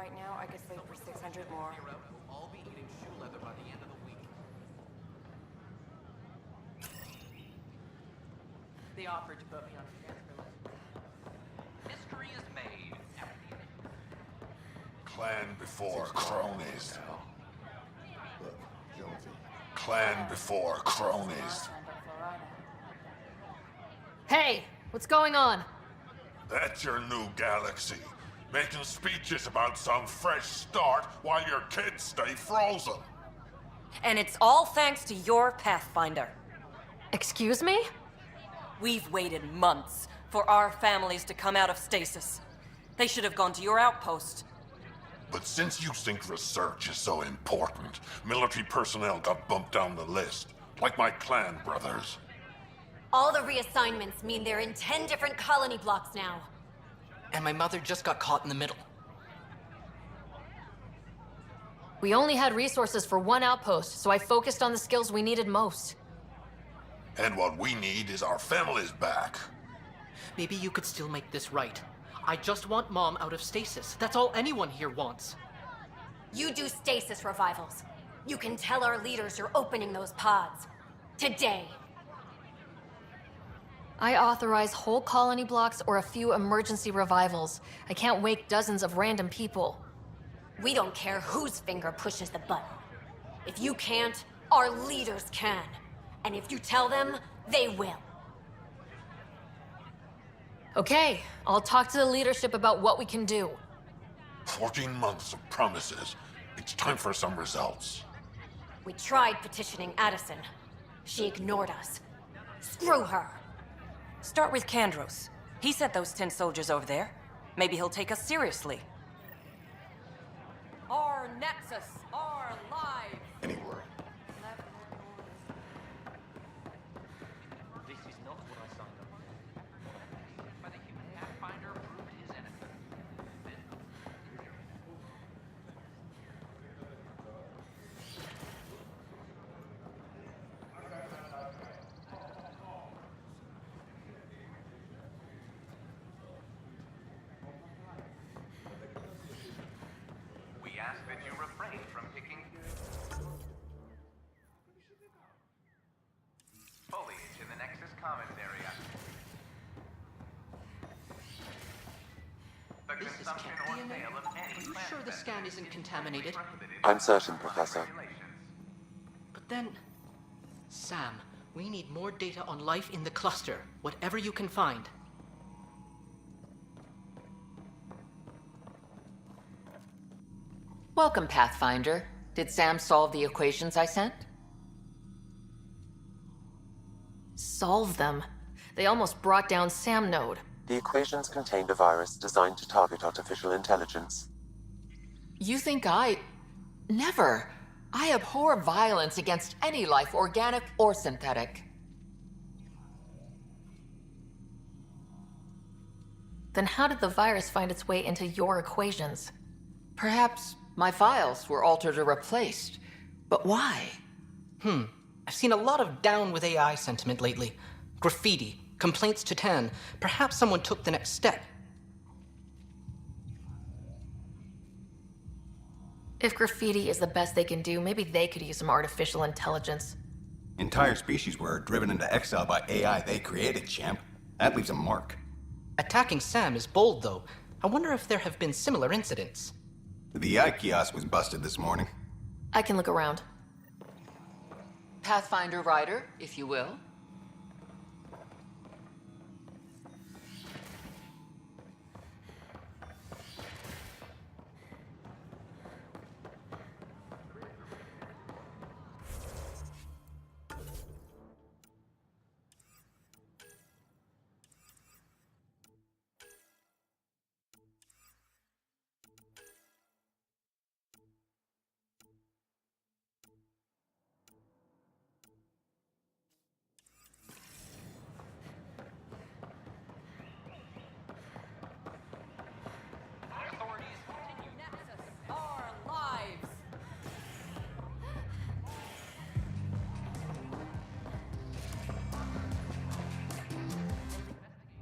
right now, I could sleep for 600 more. We'll all be eating shoe leather by the end of the week. They offered to put me on a transfer list. History is made. Clan before cronies. Look, Jonesy. Clan before cronies. Hey, what's going on? That's your new galaxy. Making speeches about some fresh start while your kids stay frozen. And it's all thanks to your Pathfinder. Excuse me? We've waited months for our families to come out of stasis. They should have gone to your outpost. But since you think research is so important, military personnel got bumped down the list, like my clan brothers. All the reassignments mean they're in 10 different colony blocks now. And my mother just got caught in the middle. We only had resources for one outpost, so I focused on the skills we needed most. And what we need is our families back. Maybe you could still make this right. I just want Mom out of stasis. That's all anyone here wants. You do stasis revivals. You can tell our leaders you're opening those pods. Today. I authorize whole colony blocks or a few emergency revivals. I can't wake dozens of random people. We don't care whose finger pushes the button. If you can't, our leaders can. And if you tell them, they will. Okay, I'll talk to the leadership about what we can do. 14 months of promises. It's time for some results. We tried petitioning Addison. She ignored us. Screw her. Start with Kandros. He sent those 10 soldiers over there. Maybe he'll take us seriously. Our Nexus, our lives. Anywhere. This is not what I signed up for. But the human Pathfinder proved his innocence. We ask that you refrain from picking foliage in the Nexus Commons area. The This is consumption cat or DNA. sale of any Are you plant sure the scan medicine isn't contaminated? prohibited I'm by certain, federal Professor. regulations. But then... Sam, we need more data on life in the cluster. Whatever you can find. Welcome, Pathfinder. Did Sam solve the equations I sent? Solve them. They almost brought down Sam Node. The equations contained a virus designed to target artificial intelligence. You think I... Never. I abhor violence against any life, organic or synthetic. Then how did the virus find its way into your equations? Perhaps my files were altered or replaced. But why? I've seen a lot of down with AI sentiment lately. Graffiti, complaints to 10. Perhaps someone took the next step. If graffiti is the best they can do, maybe they could use some artificial intelligence. Entire species were driven into exile by AI they created, champ. That leaves a mark. Attacking Sam is bold, though. I wonder if there have been similar incidents. The AI kiosk was busted this morning. I can look around. Pathfinder Rider, if you will.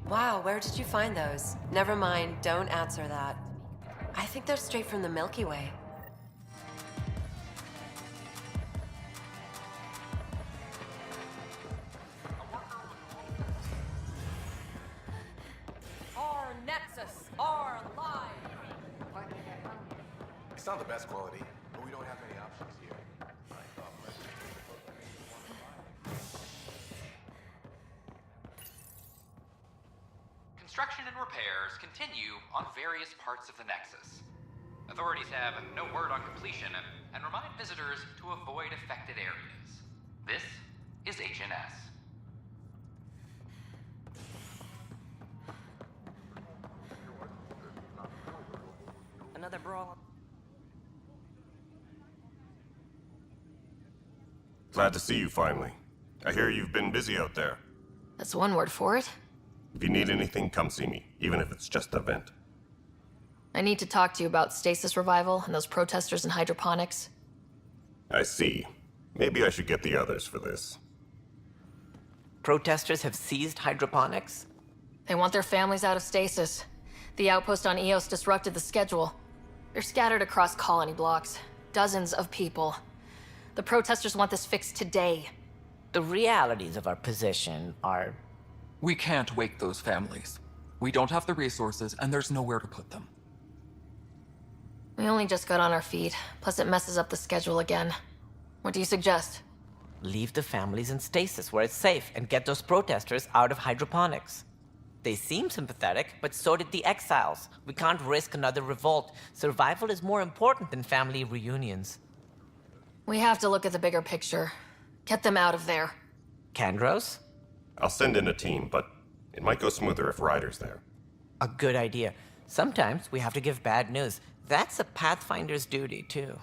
Wow, where did you find those? Never mind, don't answer that. I think they're straight from the Milky Way. Our Nexus are live! It's not the best quality, but we don't have many options here. Construction and repairs continue on various parts of the Nexus. Authorities have no word on completion and remind visitors to avoid affected areas. This is HNS. Another brawl. Glad to see you finally. I hear you've been busy out there. That's one word for it. If you need anything, come see me, even if it's just a vent. I need to talk to you about stasis revival and those protesters in hydroponics. I see. Maybe I should get the others for this. Protesters have seized hydroponics? They want their families out of stasis. The outpost on Eos disrupted the schedule. They're scattered across colony blocks. Dozens of people. The protesters want this fixed today. The realities of our position are... We can't wake those families. We don't have the resources, and there's nowhere to put them. We only just got on our feet, plus it messes up the schedule again. What do you suggest? Leave the families in stasis where it's safe and get those protesters out of hydroponics. They seem sympathetic, but so did the exiles. We can't risk another revolt. Survival is more important than family reunions. We have to look at the bigger picture. Get them out of there. Kandros? I'll send in a team, but it might go smoother if Ryder's there. A good idea. Sometimes we have to give bad news. That's a Pathfinder's duty, too.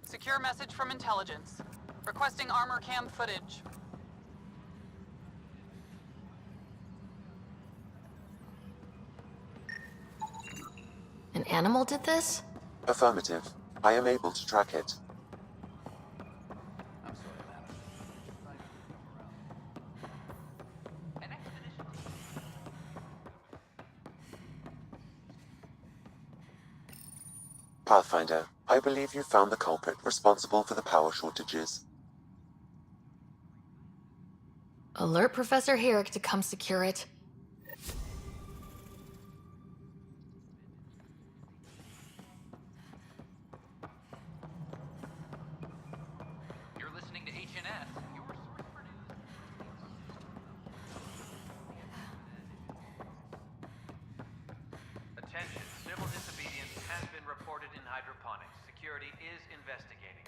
Secure message from intelligence. Requesting armor cam footage. An animal did this? Affirmative. I am able to track it. Pathfinder, I believe you found the culprit responsible for the power shortages. Alert Professor Herrick to come secure it. You're listening to HNS, your source for news. Attention, civil disobedience has been reported in hydroponics. Security is investigating.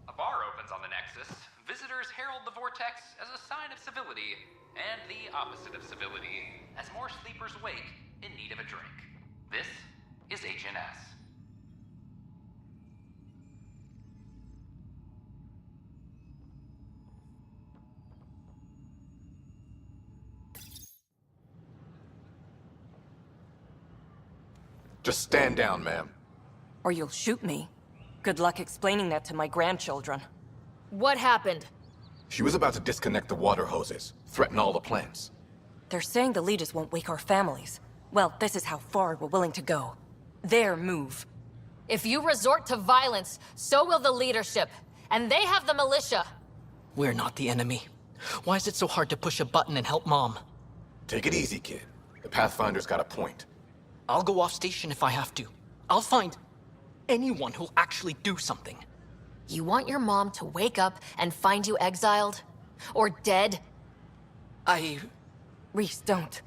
A bar opens on the Nexus. Visitors herald the vortex as a sign of civility, and the opposite of civility, as more sleepers wake in need of a drink. This is HNS. Just stand down, ma'am. Or you'll shoot me. Good luck explaining that to my grandchildren. What happened? She was about to disconnect the water hoses, threaten all the plants. They're saying the leaders won't wake our families. Well, this is how far we're willing to go. Their move. If you resort to violence, so will the leadership. And they have the militia. We're not the enemy. Why is it so hard to push a button and help Mom? Take it easy, kid. The Pathfinder's got a point. I'll go off station if I have to. I'll find anyone who'll actually do something. You want your mom to wake up and find you exiled? Or dead? Reese, don't.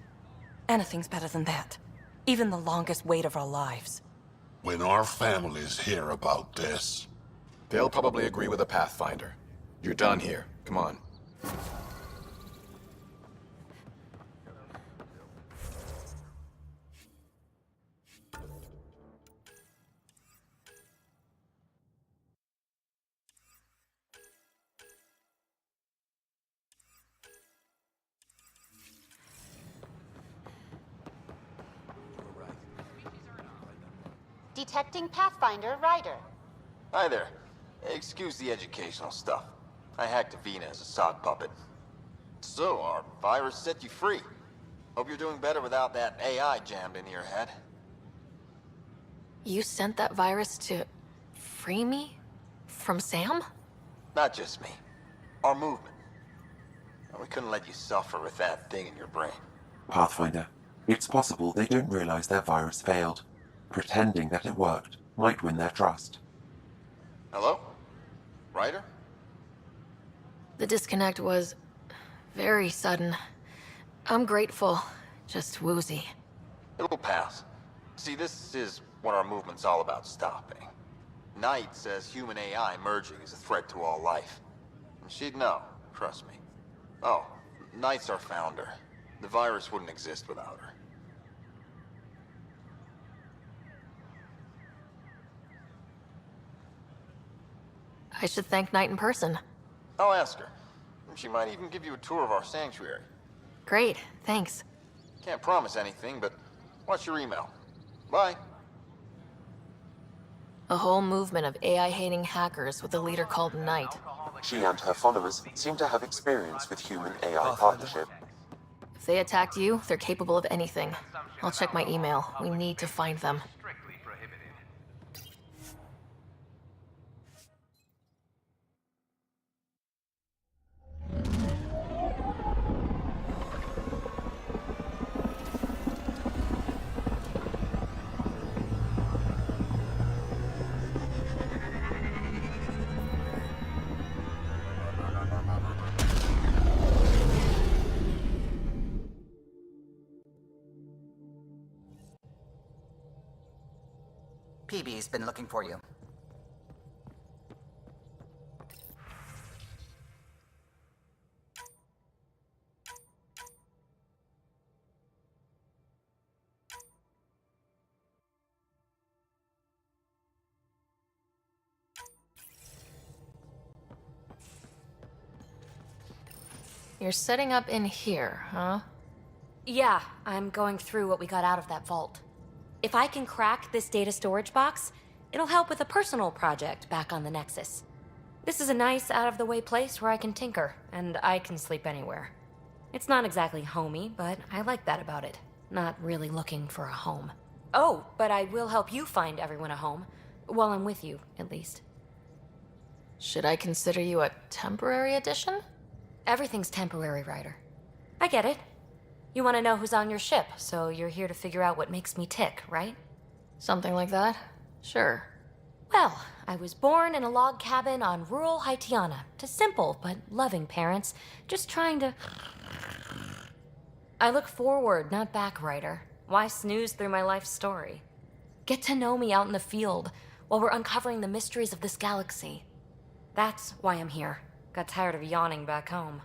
Anything's better than that. Even the longest wait of our lives. When our families hear about this... They'll probably agree with the Pathfinder. You're done here. Come on. Detecting Pathfinder Ryder. Hi there. Excuse the educational stuff. I hacked Avina as a sock puppet. So, our virus set you free. Hope you're doing better without that AI jammed into your head. You sent that virus to free me? From Sam? Not just me. Our movement. We couldn't let you suffer with that thing in your brain. Pathfinder, it's possible they don't realize their virus failed. Pretending that it worked might win their trust. Hello? Ryder? The disconnect was very sudden. I'm grateful, just woozy. It'll pass. See, this is what our movement's all about stopping. Knight says human AI merging is a threat to all life. And she'd know, trust me. Oh, Knight's our founder. The virus wouldn't exist without her. I should thank Knight in person. I'll ask her. She might even give you a tour of our sanctuary. Great, thanks. Can't promise anything, but watch your email. Bye. A whole movement of AI-hating hackers with a leader called Knight. She and her followers seem to have experience with human-AI partnership. If they attacked you, they're capable of anything. I'll check my email. We need to find them. PB's been looking for you. You're setting up in here, huh? Yeah, I'm going through what we got out of that vault. If I can crack this data storage box, it'll help with a personal project back on the Nexus. This is a nice, out-of-the-way place where I can tinker, and I can sleep anywhere. It's not exactly homey, but I like that about it. Not really looking for a home. Oh, but I will help you find everyone a home. While I'm with you, at least. Should I consider you a temporary addition? Everything's temporary, Ryder. I get it. You want to know who's on your ship, so you're here to figure out what makes me tick, right? Something like that? Sure. Well, I was born in a log cabin on rural Haitiana to simple but loving parents, just trying to... I look forward, not back, Ryder. Why snooze through my life story? Get to know me out in the field while we're uncovering the mysteries of this galaxy. That's why I'm here. Got tired of yawning back home.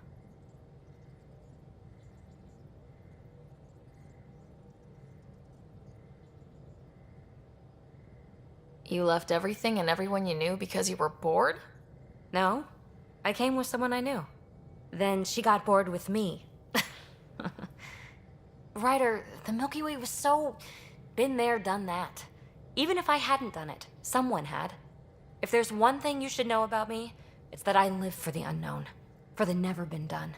You left everything and everyone you knew because you were bored? No, I came with someone I knew. Then she got bored with me. Ryder, the Milky Way was so... been there, done that. Even if I hadn't done it, someone had. If there's one thing you should know about me, it's that I live for the unknown. For the never been done.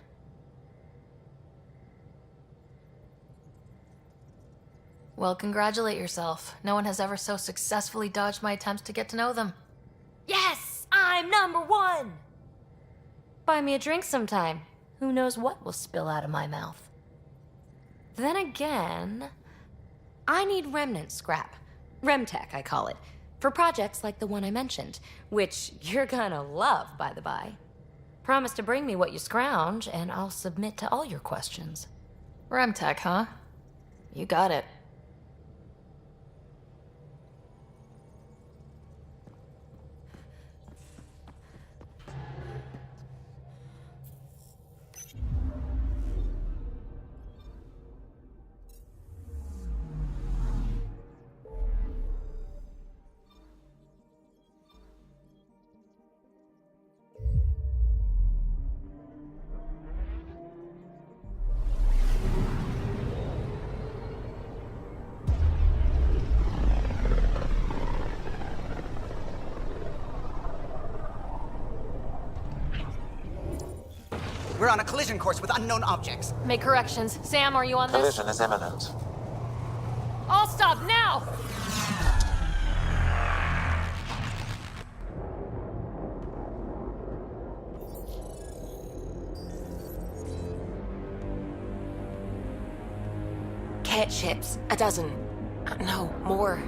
Well, congratulate yourself. No one has ever so successfully dodged my attempts to get to know them. Yes! I'm #1! Buy me a drink sometime. Who knows what will spill out of my mouth. Then again... I need remnant scrap. Remtech, I call it. For projects like the one I mentioned. Which you're gonna love, by the by. Promise to bring me what you scrounge, and I'll submit to all your questions. Remtech, huh? You got it. We're on a collision course with unknown objects. Make corrections. Sam, are you on this? Collision is imminent. All stop now! Cat ships, a dozen. No, more.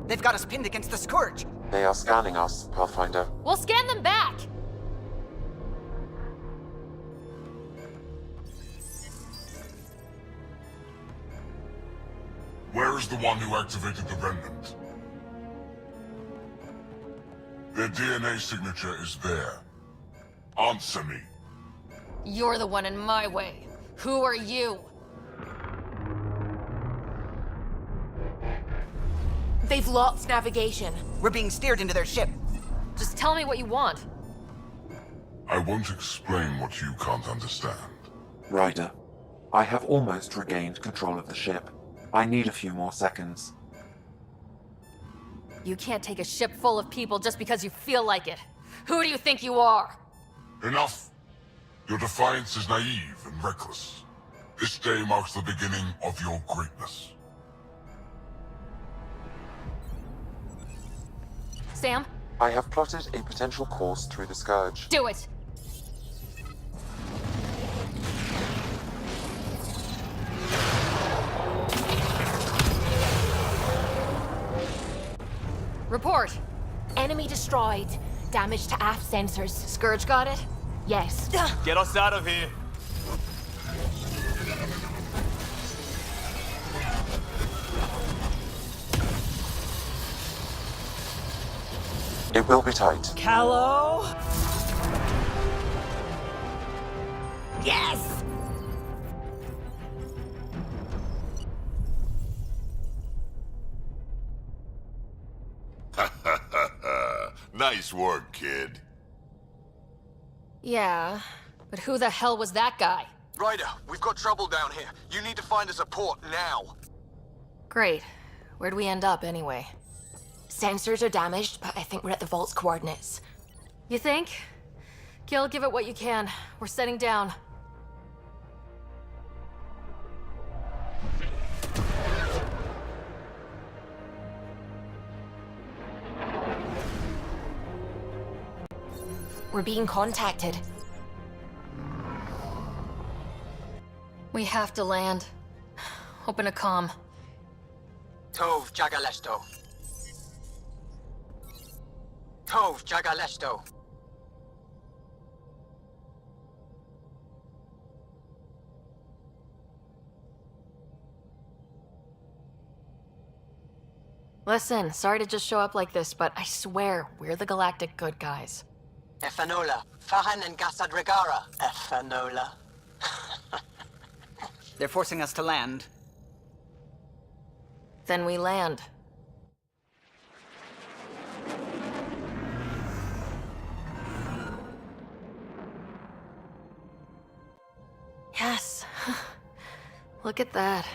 They've got us pinned against the Scourge. They are scanning us, Pathfinder. We'll scan them back! Where is the one who activated the remnant? Their DNA signature is there. Answer me. You're the one in my way. Who are you? They've lost navigation. We're being steered into their ship. Just tell me what you want. I won't explain what you can't understand. Ryder, I have almost regained control of the ship. I need a few more seconds. You can't take a ship full of people just because you feel like it. Who do you think you are? Enough! Your defiance is naive and reckless. This day marks the beginning of your greatness. Sam? I have plotted a potential course through the Scourge. Do it! Report! Enemy destroyed. Damage to aft sensors. Scourge got it? Yes. Get us out of here! It will be tight. Callow? Yes! Nice work, kid. Yeah, but who the hell was that guy? Ryder, we've got trouble down here. You need to find us a port now. Great. Where'd we end up, anyway? Sensors are damaged, but I think we're at the vault's coordinates. You think? Gil, give it what you can. We're setting down. We're being contacted. We have to land. Open a comm. Tov Jagaleshto. Tov Jagaleshto. Listen, sorry to just show up like this, but I swear, we're the galactic good guys. Efanola. Fahan and Gasadregara. Efanola. They're forcing us to land. Then we land. Yes. Look at that.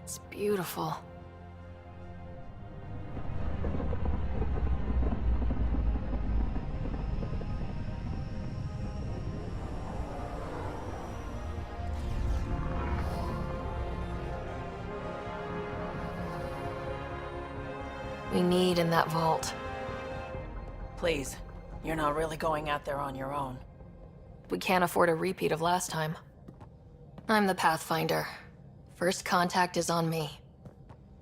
It's beautiful. We need in that vault. Please, you're not really going out there on your own. We can't afford a repeat of last time. I'm the Pathfinder. First contact is on me.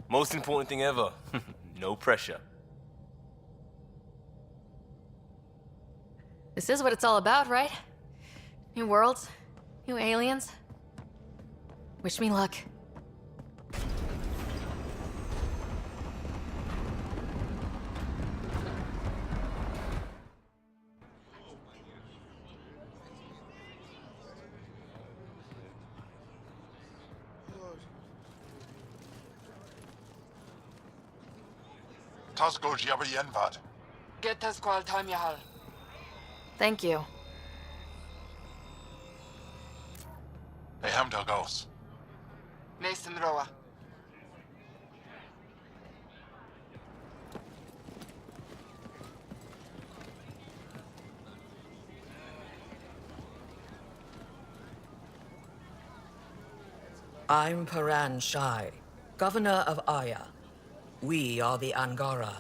Most important thing ever. No pressure. This is what it's all about, right? New worlds, new aliens. Wish me luck. Tasgo Jabba Yenvad. Get the squall time, Yahal. Thank you. They hamdal ghosts. Mason Roa. I'm Paran Shai, Governor of Aya. We are the Angara.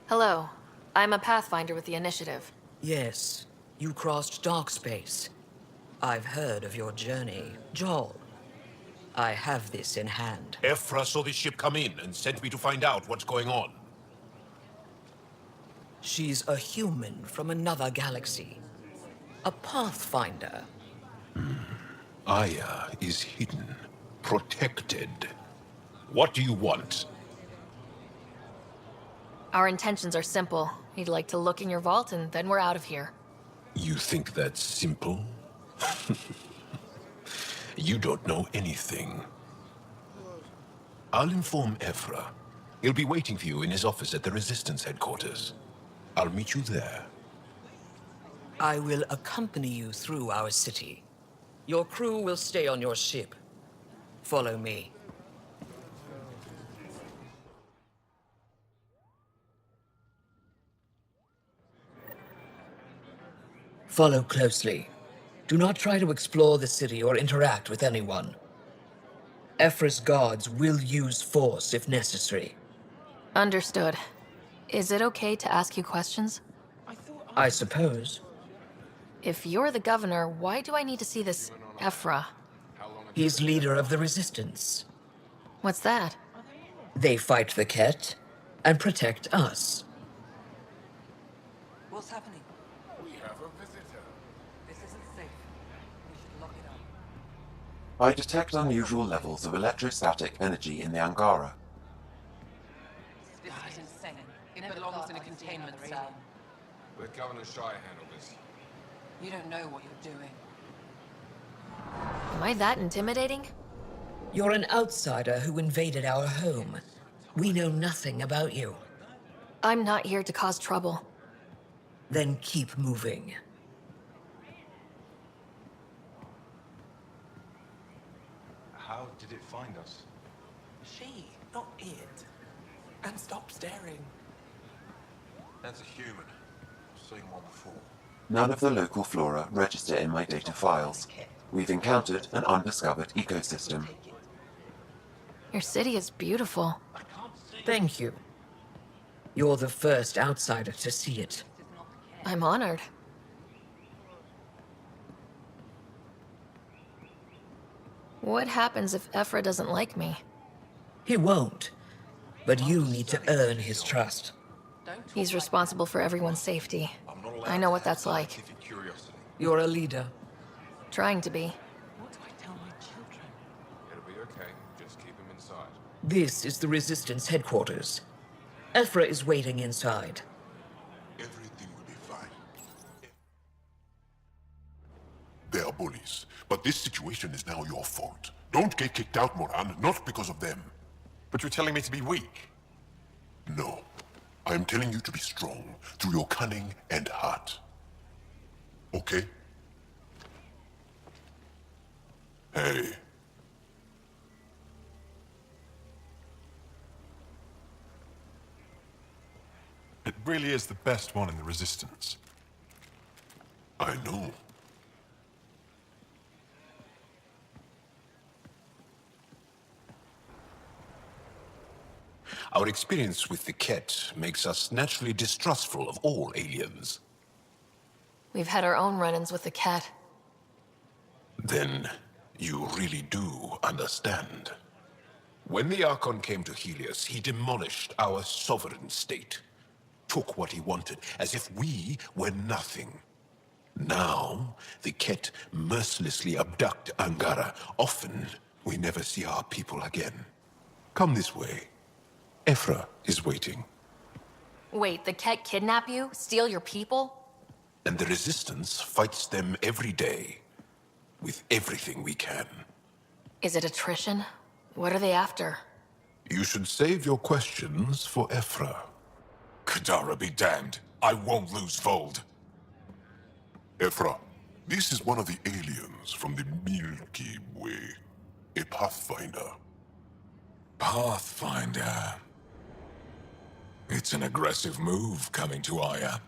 Hello. I'm a Pathfinder with the Initiative. Yes, you crossed dark space. I've heard of your journey, Joel. I have this in hand. Ephra saw this ship come in and sent me to find out what's going on. She's a human from another galaxy. A Pathfinder. Aya is hidden, protected. What do you want? Our intentions are simple. He'd like to look in your vault, and then we're out of here. You think that's simple? You don't know anything. I'll inform Ephra. He'll be waiting for you in his office at the Resistance headquarters. I'll meet you there. I will accompany you through our city. Your crew will stay on your ship. Follow me. Follow closely. Do not try to explore the city or interact with anyone. Ephra's guards will use force if necessary. Understood. Is it okay to ask you questions? I suppose. If you're the governor, why do I need to see this Ephra? He's leader of the Resistance. What's that? They fight the Ket and protect us. What's happening? We have a visitor. This isn't safe. We should lock it up. I detect unusual levels of electrostatic energy in the Angara. This is insane. It belongs in a containment cell. Let Governor Shire handle this. You don't know what you're doing. Am I that intimidating? You're an outsider who invaded our home. We know nothing about you. I'm not here to cause trouble. Then keep moving. How did it find us? She, not it. And stop staring. That's a human. Seen one before. None of the local flora register in my data files. We've encountered an undiscovered ecosystem. Your city is beautiful. Thank you. You're the first outsider to see it. I'm honored. What happens if Ephra doesn't like me? He won't. But you need to earn his trust. He's responsible for everyone's safety. I know what that's like. You're a leader. Trying to be. What do I tell my children? It'll be okay. Just keep him inside. This is the Resistance headquarters. Ephra is waiting inside. Everything will be fine. They are bullies, but this situation is now your fault. Don't get kicked out, Moran, not because of them. But you're telling me to be weak? No. I am telling you to be strong through your cunning and heart. Okay? Hey. It really is the best one in the Resistance. I know. Our experience with the Ket makes us naturally distrustful of all aliens. We've had our own run-ins with the cat. Then you really do understand. When the Archon came to Helios, he demolished our sovereign state. Took what he wanted, as if we were nothing. Now, the Ket mercilessly abduct Angara. Often, we never see our people again. Come this way. Ephra is waiting. Wait, the Ket kidnap you? Steal your people? And the Resistance fights them every day. With everything we can. Is it attrition? What are they after? You should save your questions for Ephra. Kadara be damned. I won't lose Vold. Ephra, this is one of the aliens from the Milky Way. A Pathfinder. Pathfinder. It's an aggressive move coming to Aya.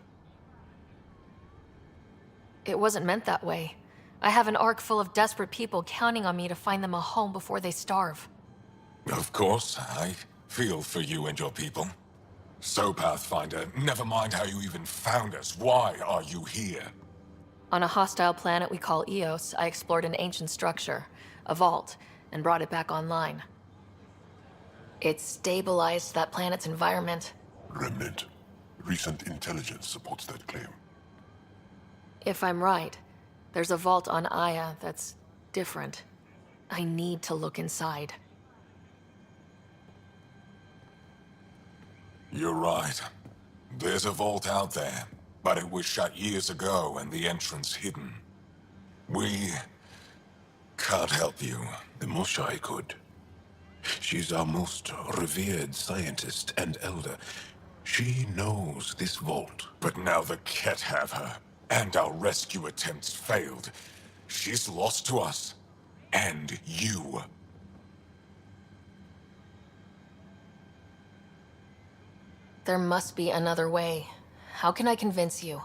It wasn't meant that way. I have an ark full of desperate people counting on me to find them a home before they starve. Of course, I feel for you and your people. So, Pathfinder, never mind how you even found us. Why are you here? On a hostile planet we call Eos, I explored an ancient structure, a vault, and brought it back online. It stabilized that planet's environment. Remnant. Recent intelligence supports that claim. If I'm right, there's a vault on Aya that's different. I need to look inside. You're right. There's a vault out there, but it was shut years ago and the entrance hidden. We can't help you. The Moshai could. She's our most revered scientist and elder. She knows this vault. But now the Ket have her, and our rescue attempts failed. She's lost to us. And you. There must be another way. How can I convince you?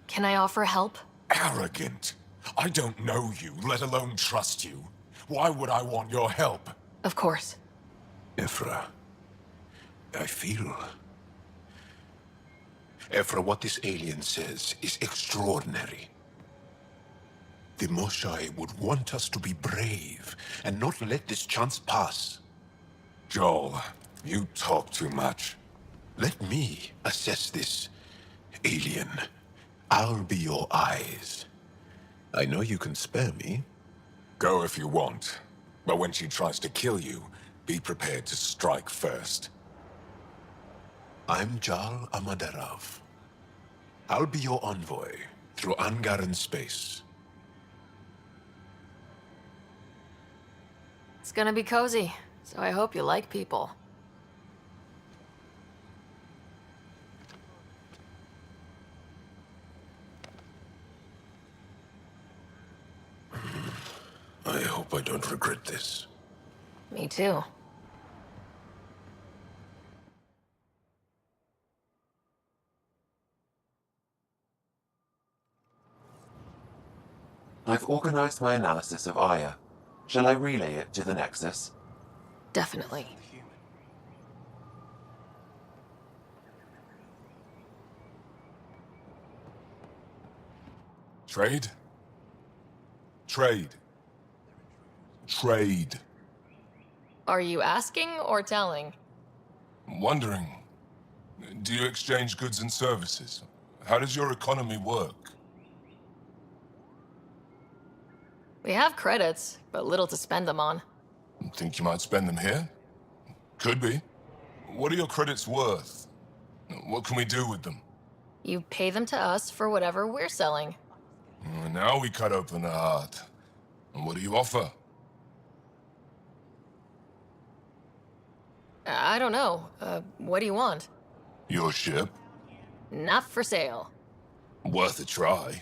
Can I offer help? Arrogant. I don't know you, let alone trust you. Why would I want your help? Of course. Ephra, I feel... Ephra, what this alien says is extraordinary. The Moshai would want us to be brave and not let this chance pass. Joel, you talk too much. Let me assess this, alien. I'll be your eyes. I know you can spare me. Go if you want. But when she tries to kill you, be prepared to strike first. I'm Jal Amaderov. I'll be your envoy through Angaran space. It's gonna be cozy, so I hope you like people. I hope I don't regret this. Me too. I've organized my analysis of Aya. Shall I relay it to the Nexus? Definitely. Trade? Trade. Trade. Are you asking or telling? Wondering, do you exchange goods and services? How does your economy work? We have credits, but little to spend them on. Think you might spend them here? Could be. What are your credits worth? What can we do with them? You pay them to us for whatever we're selling. Now we cut open the heart. And what do you offer? I don't know. What do you want? Your ship? Not for sale. Worth a try.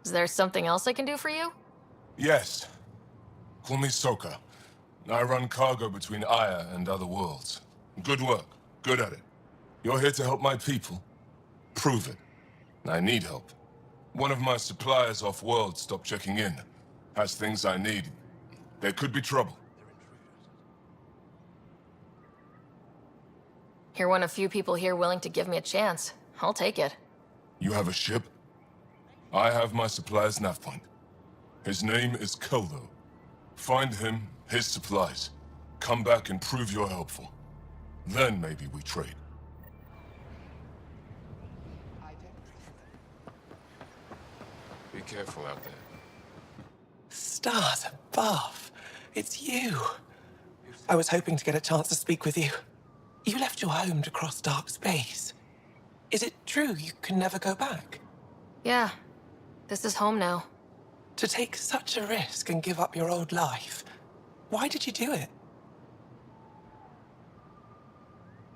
Is there something else I can do for you? Yes. Call me Soka. I run cargo between Aya and other worlds. Good work. Good at it. You're here to help my people? Prove it. I need help. One of my suppliers off-world stopped checking in. Has things I need. There could be trouble. You're one of few people here willing to give me a chance. I'll take it. You have a ship? I have my supplier's nav point. His name is Koldo. Find him, his supplies. Come back and prove you're helpful. Then maybe we trade. Be careful out there. Stars above. It's you. I was hoping to get a chance to speak with you. You left your home to cross dark space. Is it true you can never go back? Yeah. This is home now. To take such a risk and give up your old life, why did you do it?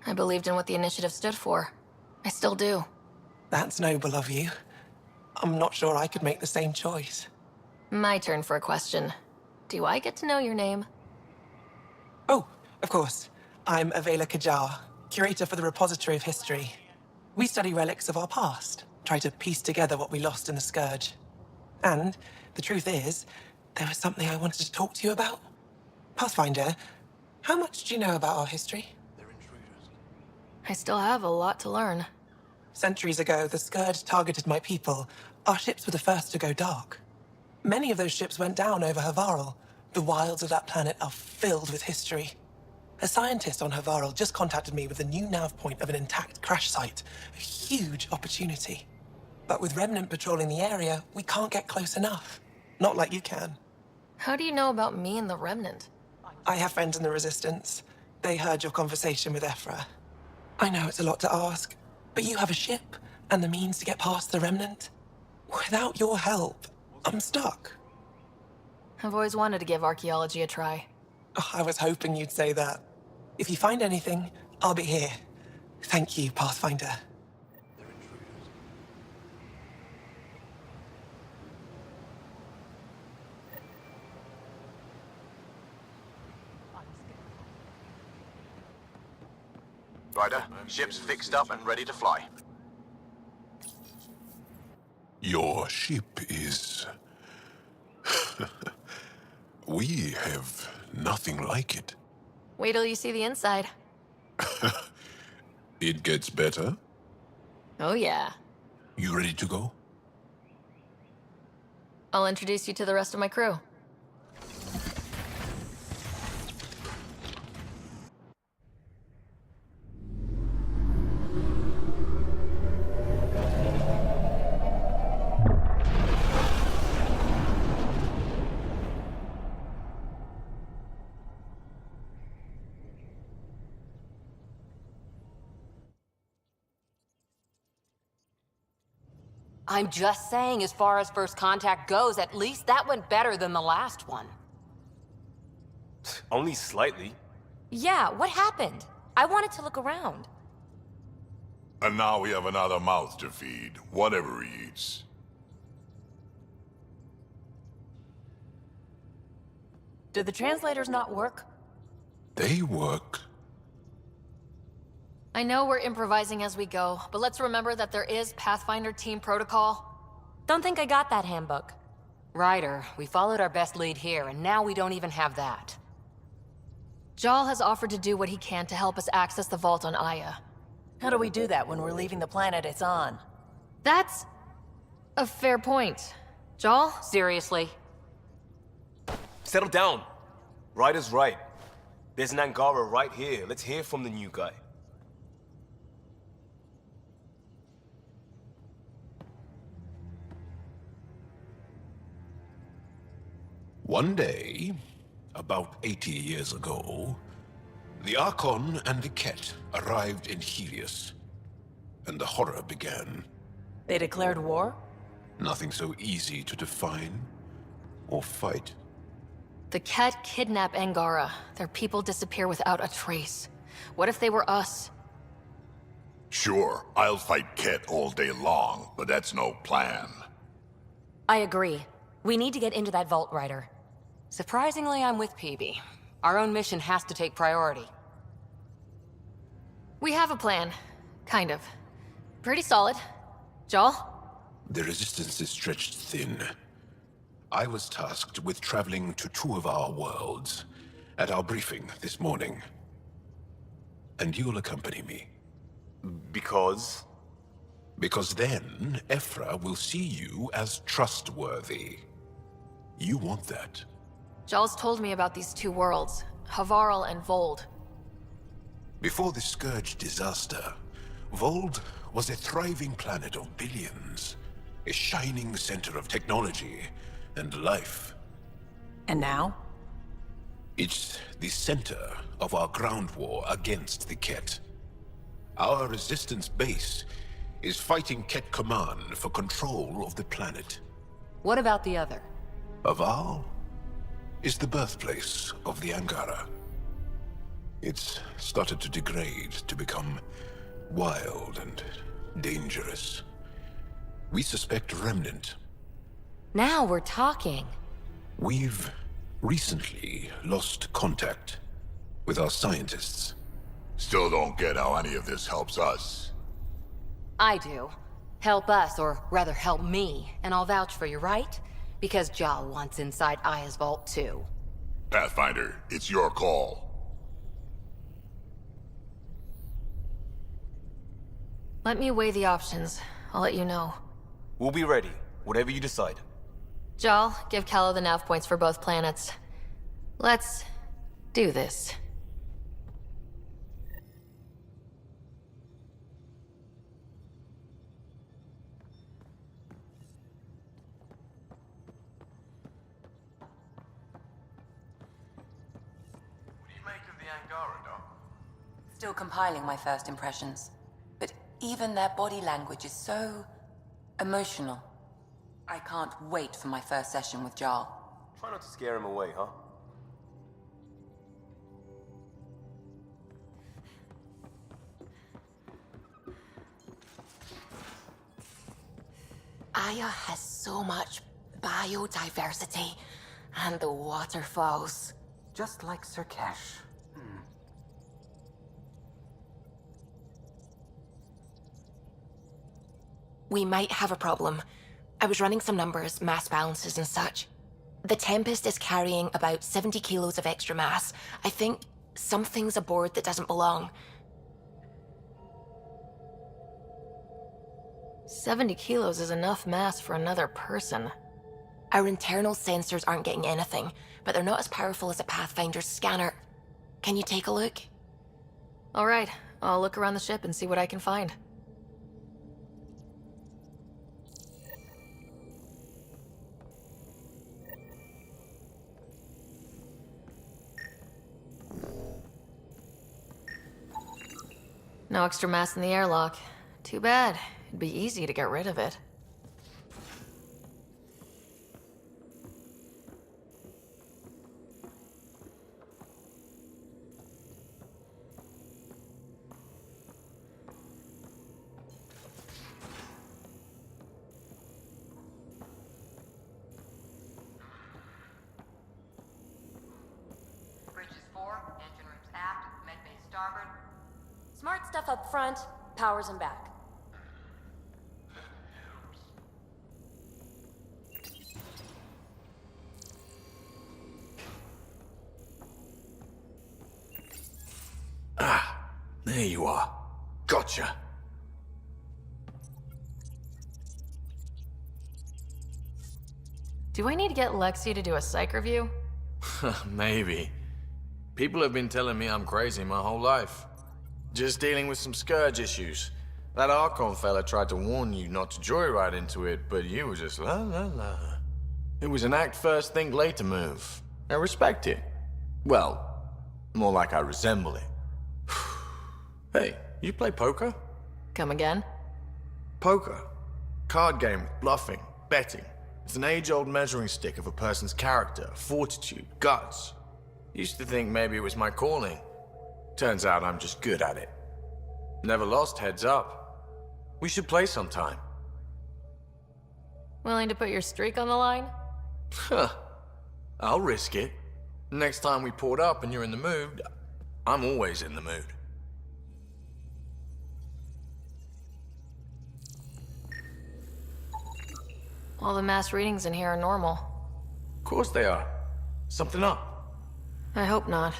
I believed in what the initiative stood for. I still do. That's noble of you. I'm not sure I could make the same choice. My turn for a question. Do I get to know your name? Oh, of course. I'm Avela Kajar, curator for the Repository of History. We study relics of our past, try to piece together what we lost in the Scourge. And the truth is, there was something I wanted to talk to you about. Pathfinder, how much do you know about our history? I still have a lot to learn. Centuries ago, the Scourge targeted my people. Our ships were the first to go dark. Many of those ships went down over Havarl. The wilds of that planet are filled with history. A scientist on Havarl just contacted me with a new nav point of an intact crash site. A huge opportunity. But with Remnant patrolling the area, we can't get close enough. Not like you can. How do you know about me and the Remnant? I have friends in the Resistance. They heard your conversation with Ephra. I know it's a lot to ask, but you have a ship and the means to get past the Remnant. Without your help, I'm stuck. I've always wanted to give archaeology a try. Oh, I was hoping you'd say that. If you find anything, I'll be here. Thank you, Pathfinder. Ryder, ship's fixed up and ready to fly. Your ship is... We have nothing like it. Wait till you see the inside. It gets better. Oh yeah. You ready to go? I'll introduce you to the rest of my crew. I'm just saying, as far as first contact goes, at least that went better than the last one. Only slightly. Yeah, what happened? I wanted to look around. And now we have another mouth to feed, whatever he eats. Do the translators not work? They work. I know we're improvising as we go, but let's remember that there is Pathfinder team protocol. Don't think I got that handbook. Ryder, we followed our best lead here, and now we don't even have that. Jal has offered to do what he can to help us access the vault on Aya. How do we do that when we're leaving the planet it's on? That's a fair point. Jal? Seriously? Settle down. Ryder's right. There's an Angara right here. Let's hear from the new guy. One day, about 80 years ago, the Archon and the Ket arrived in Helios, and the horror began. They declared war? Nothing so easy to define or fight. The Ket kidnap Angara. Their people disappear without a trace. What if they were us? Sure, I'll fight Ket all day long, but that's no plan. I agree. We need to get into that vault, Ryder. Surprisingly, I'm with PB. Our own mission has to take priority. We have a plan. Kind of. Pretty solid. Jal? The resistance is stretched thin. I was tasked with traveling to two of our worlds at our briefing this morning. And you'll accompany me. Because? Because then, Ephra will see you as trustworthy. You want that. Jal's told me about these two worlds, Havarl and Vold. Before the Scourge disaster, Vold was a thriving planet of billions. A shining center of technology and life. And now? It's the center of our ground war against the Ket. Our resistance base is fighting Ket Command for control of the planet. What about the other? Havarl is the birthplace of the Angara. It's started to degrade, to become wild and dangerous. We suspect Remnant. Now we're talking. We've recently lost contact with our scientists. Still don't get how any of this helps us. I do. Help us, or rather help me, and I'll vouch for you, right? Because Jal wants inside Aya's vault too. Pathfinder, it's your call. Let me weigh the options. I'll let you know. We'll be ready, whatever you decide. Jal, give Callow the nav points for both planets. Let's do this. What do you make of the Angara, Doc? Still compiling my first impressions. But even their body language is so emotional. I can't wait for my first session with Jarl. Try not to scare him away, huh? Aya has so much biodiversity and the waterfalls. Just like Sirkesh. We might have a problem. I was running some numbers, mass balances and such. The Tempest is carrying about 70 kilos of extra mass. I think something's aboard that doesn't belong. 70 kilos is enough mass for another person. Our internal sensors aren't getting anything, but they're not as powerful as a Pathfinder's scanner. Can you take a look? All right, I'll look around the ship and see what I can find. No extra mass in the airlock. Too bad. It'd be easy to get rid of it. Bridges 4, engine rooms aft, medbay starboard. Smart stuff up front, powers and back. There you are. Gotcha. Do I need to get Lexi to do a psych review? Maybe. People have been telling me I'm crazy my whole life. Just dealing with some scourge issues. That Archon fella tried to warn you not to joyride into it, but you were just la la la. It was an act first, think later move. I respect it. Well, more like I resemble it. Hey, you play poker? Come again? Poker. Card game with bluffing, betting. It's an age-old measuring stick of a person's character, fortitude, guts. Used to think maybe it was my calling. Turns out I'm just good at it. Never lost heads up. We should play sometime. Willing to put your streak on the line? Huh. I'll risk it. Next time we port up and you're in the mood, I'm always in the mood. All the mass readings in here are normal. Of course they are. Something up. I hope not.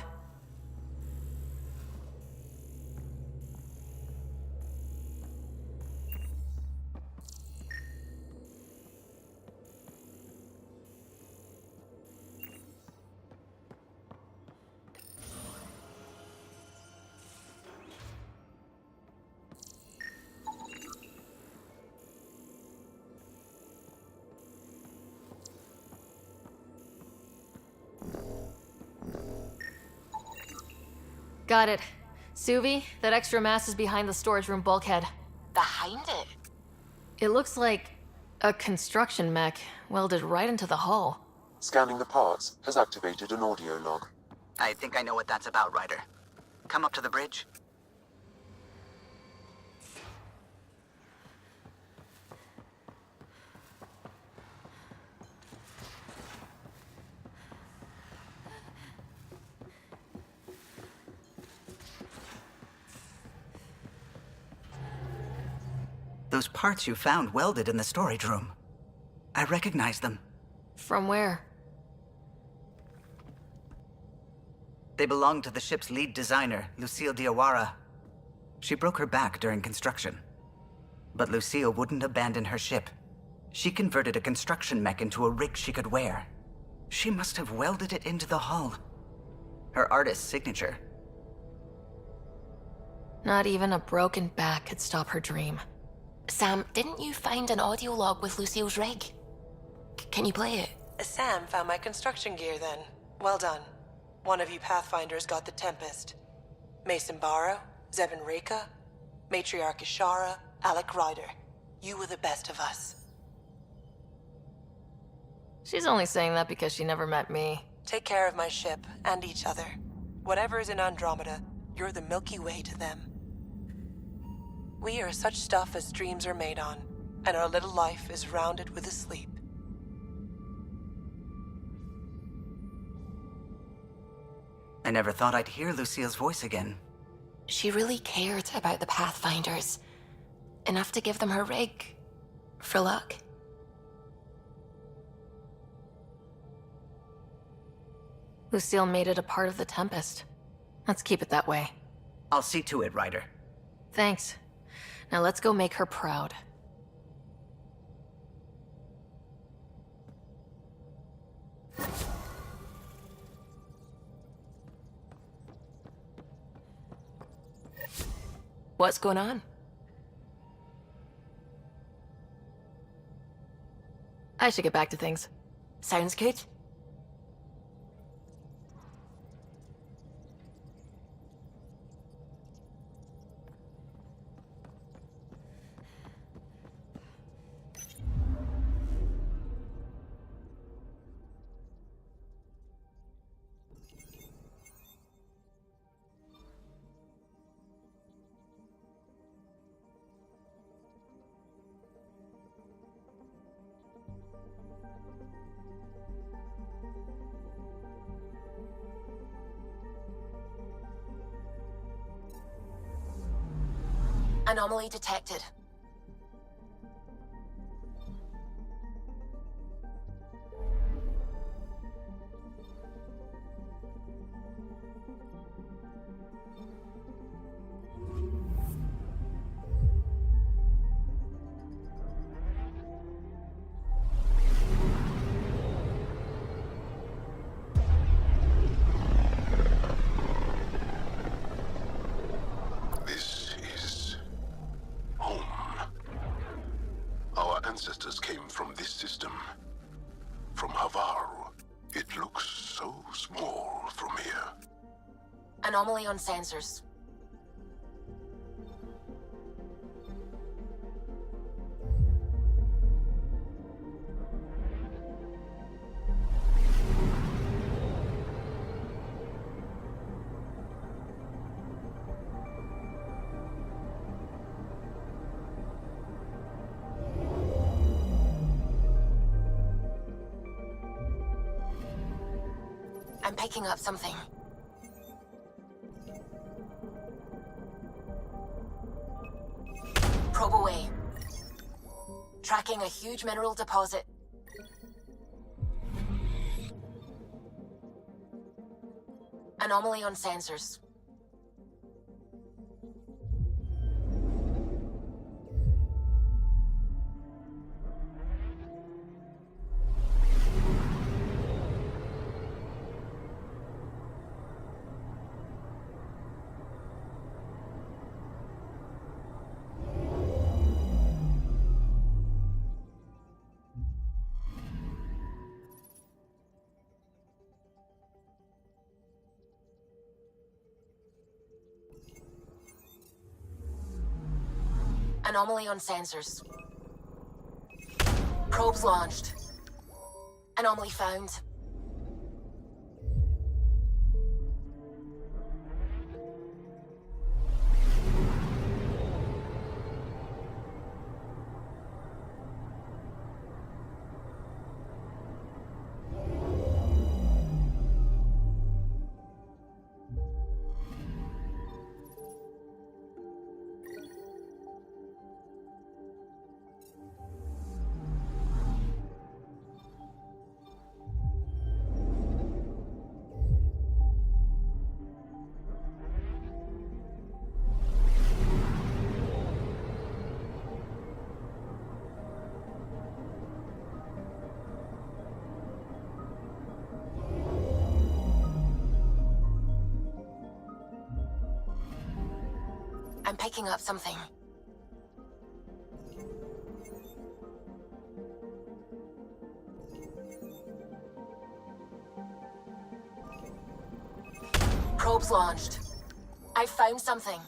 Got it. Suvi, that extra mass is behind the storage room bulkhead. Behind it? It looks like a construction mech welded right into the hull. Scanning the parts has activated an audio log. I think I know what that's about, Ryder. Come up to the bridge. Those parts you found welded in the storage room. I recognize them. From where? They belong to the ship's lead designer, Lucille Diawara. She broke her back during construction. But Lucille wouldn't abandon her ship. She converted a construction mech into a rig she could wear. She must have welded it into the hull. Her artist's signature. Not even a broken back could stop her dream. Sam, didn't you find an audio log with Lucille's rig? Can you play it? Sam found my construction gear then. Well done. One of you Pathfinders got the Tempest. Mason Barrow, Zevin Reka, Matriarch Ishara, Alec Ryder. You were the best of us. She's only saying that because she never met me. Take care of my ship and each other. Whatever is in Andromeda, you're the Milky Way to them. We are such stuff as dreams are made on, and our little life is rounded with a sleep. I never thought I'd hear Lucille's voice again. She really cared about the Pathfinders. Enough to give them her rig. For luck. Lucille made it a part of the Tempest. Let's keep it that way. I'll see to it, Ryder. Thanks. Now let's go make her proud. What's going on? I should get back to things. Sounds good. Anomaly detected. This is home. Our ancestors came from this system. From Havaru. It looks so small from here. Anomaly on sensors. I'm picking up something. Probe away. Tracking a huge mineral deposit. Anomaly on sensors. Anomaly on sensors. Probes launched. Anomaly found. I'm picking up something. Probes launched. I found something.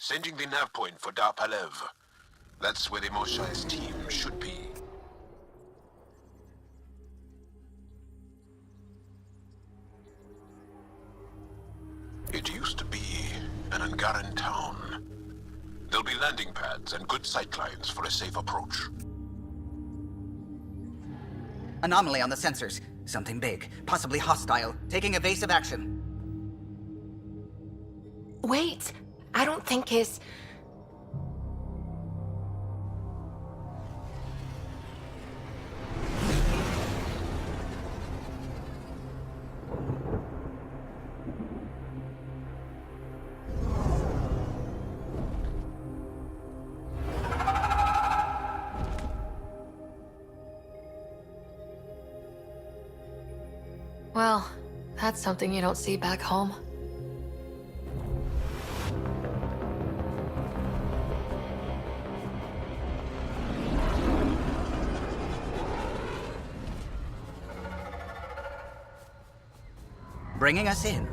Sending the nav point for Darpalev. That's where the Moshai's team should be. It used to be an Angaran town. There'll be landing pads and good sightlines for a safe approach. Anomaly on the sensors. Something big, possibly hostile, taking evasive action. Wait, I don't think his... Well, that's something you don't see back home. Bringing us in.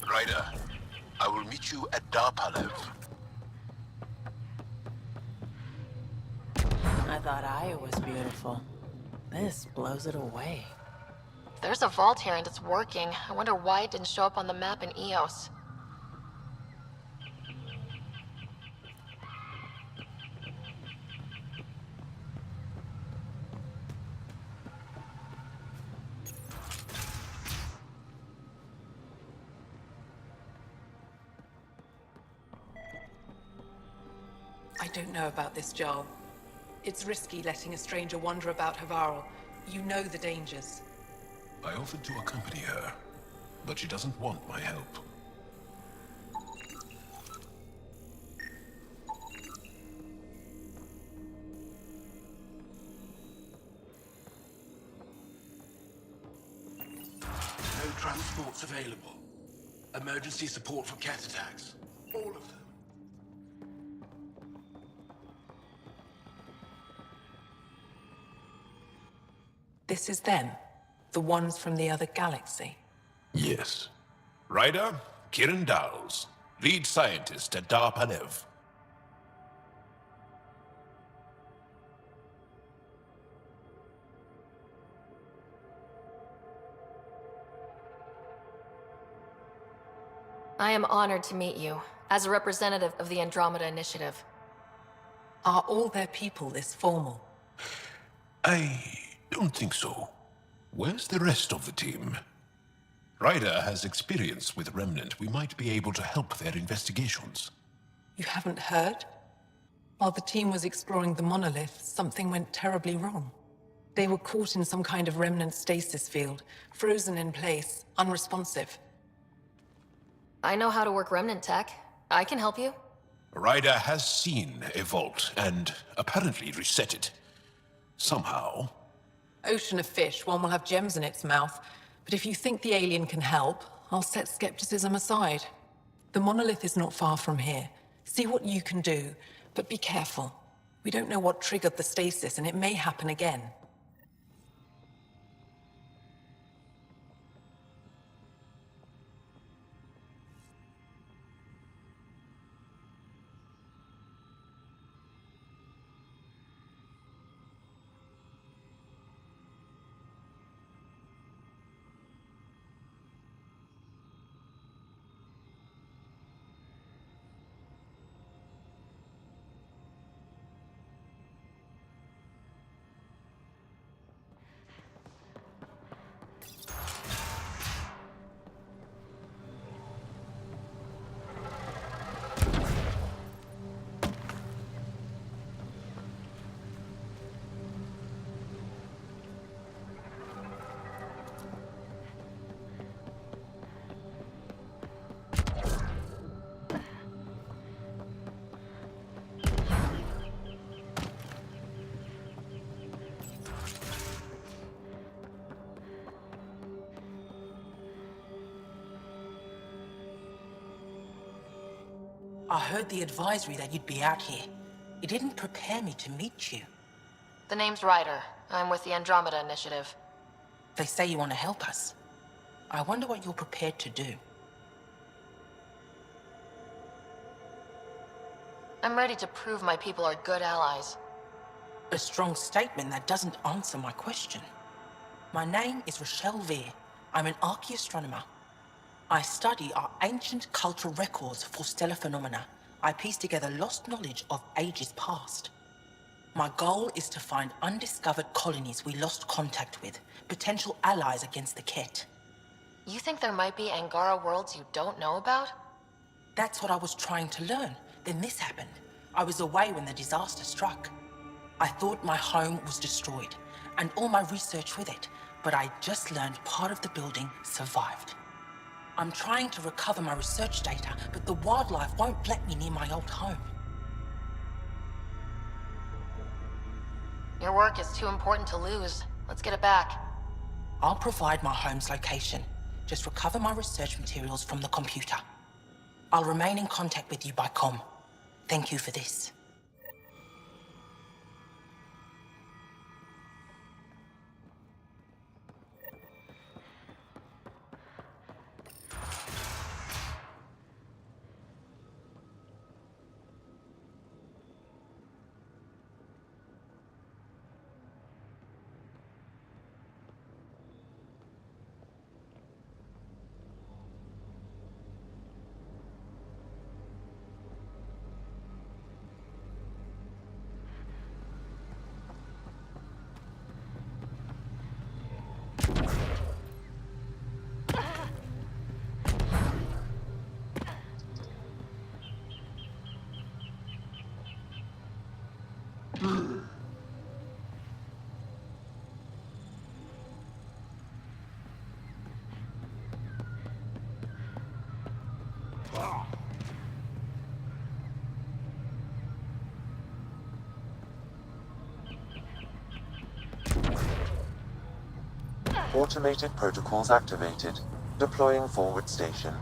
Ryder, I will meet you at Darpalev. I thought Aya was beautiful. This blows it away. There's a vault here and it's working. I wonder why it didn't show up on the map in Eos. I don't know about this, Jarl. It's risky letting a stranger wander about Havarl. You know the dangers. I offered to accompany her, but she doesn't want my help. No transports available. Emergency support for cat attacks. All of them. This is them? The ones from the other galaxy? Yes. Ryder, Kiran Dowles, lead scientist at Dar Panev. I am honored to meet you, as a representative of the Andromeda Initiative. Are all their people this formal? I don't think so. Where's the rest of the team? Ryder has experience with Remnant. We might be able to help their investigations. You haven't heard? While the team was exploring the monolith, something went terribly wrong. They were caught in some kind of remnant stasis field, frozen in place, unresponsive. I know how to work remnant tech. I can help you. Ryder has seen a vault and apparently reset it. Somehow. Ocean of fish, one will have gems in its mouth. But if you think the alien can help, I'll set skepticism aside. The monolith is not far from here. See what you can do, but be careful. We don't know what triggered the stasis, and it may happen again. I heard the advisory that you'd be out here. It didn't prepare me to meet you. The name's Ryder. I'm with the Andromeda Initiative. They say you want to help us. I wonder what you're prepared to do. I'm ready to prove my people are good allies. A strong statement that doesn't answer my question. My name is Rochelle Veer. I'm an archaeoastronomer. I study our ancient cultural records for stellar phenomena. I piece together lost knowledge of ages past. My goal is to find undiscovered colonies we lost contact with, potential allies against the Ket. You think there might be Angara worlds you don't know about? That's what I was trying to learn. Then this happened. I was away when the disaster struck. I thought my home was destroyed, and all my research with it, but I just learned part of the building survived. I'm trying to recover my research data, but the wildlife won't let me near my old home. Your work is too important to lose. Let's get it back. I'll provide my home's location. Just recover my research materials from the computer. I'll remain in contact with you by comm. Thank you for this. Automated protocols activated. Deploying forward station.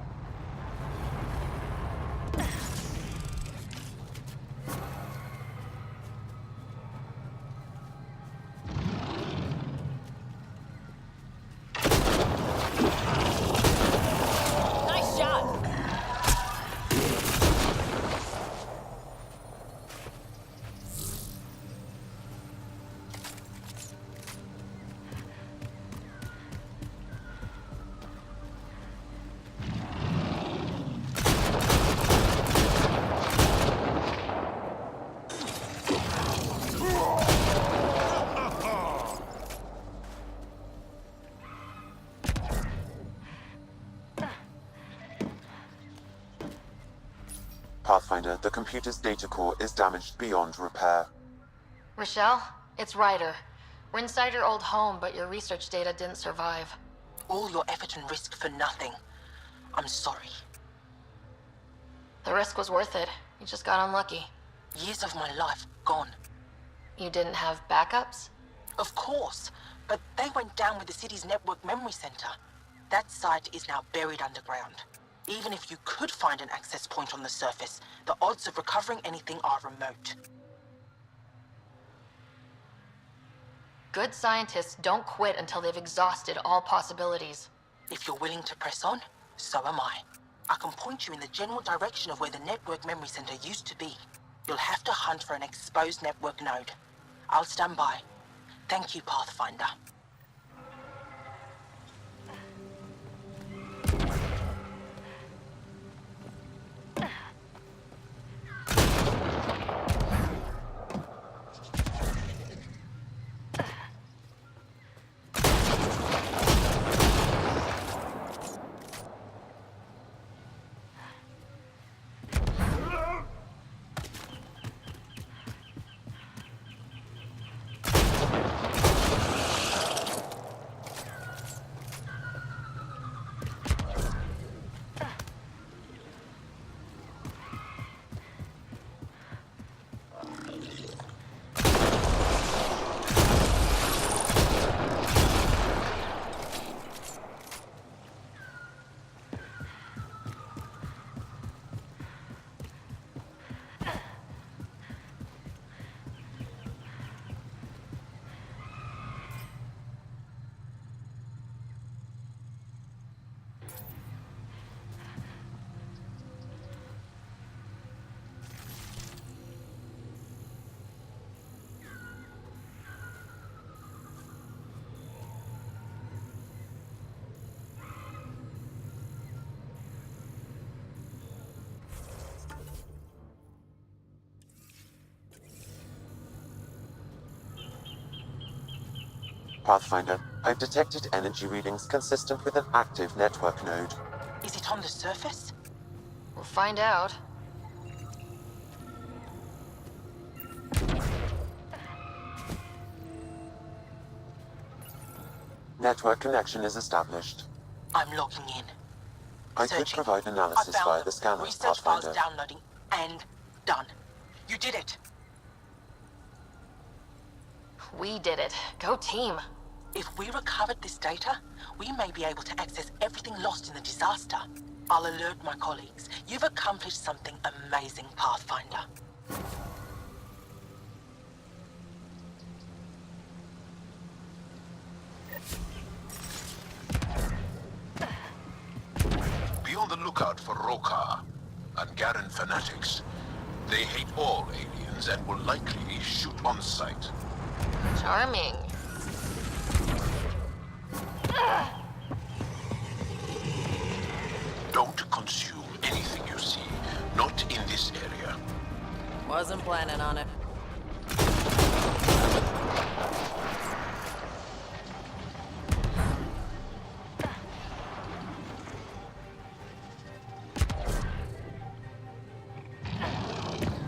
Nice Pathfinder, the computer's data core is damaged beyond repair. Rochelle, it's Ryder. We're inside your old home, but your research data didn't survive. All your effort and risk for nothing. I'm sorry. The risk was worth it. You just got unlucky. Years of my life gone. You didn't have backups? Of course, but they went down with the city's network memory center. That site is now buried underground. Even if you could find an access point on the surface, the odds of recovering anything are remote. Good scientists don't quit until they've exhausted all possibilities. If you're willing to press on, so am I. I can point you in the general direction of where the network memory center used to be. You'll have to hunt for an exposed network node. I'll stand by. Thank you, Pathfinder. Pathfinder, I've detected energy readings consistent with an active network node. Is it on the surface? We'll find out. Network connection is established. I'm logging in. I could Searching. provide analysis I found via them. the scanner, Research files Pathfinder. downloading and done. You did it. We did it. Go team. If we recovered this data, we may be able to access everything lost in the disaster. I'll alert my colleagues. You've accomplished something amazing, Pathfinder. Be on the lookout for Rokar and Garen fanatics. They hate all aliens and will likely shoot on sight. Charming. Don't consume anything you see, not in this area. Wasn't planning on it.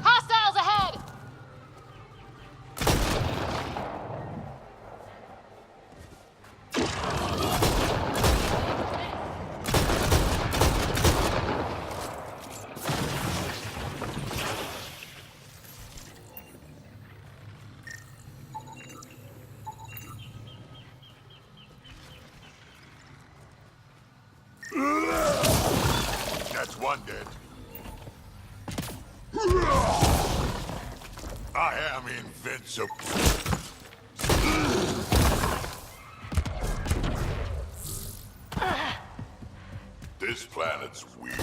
Hostiles ahead! That's one dead. I am invincible. This planet's weird.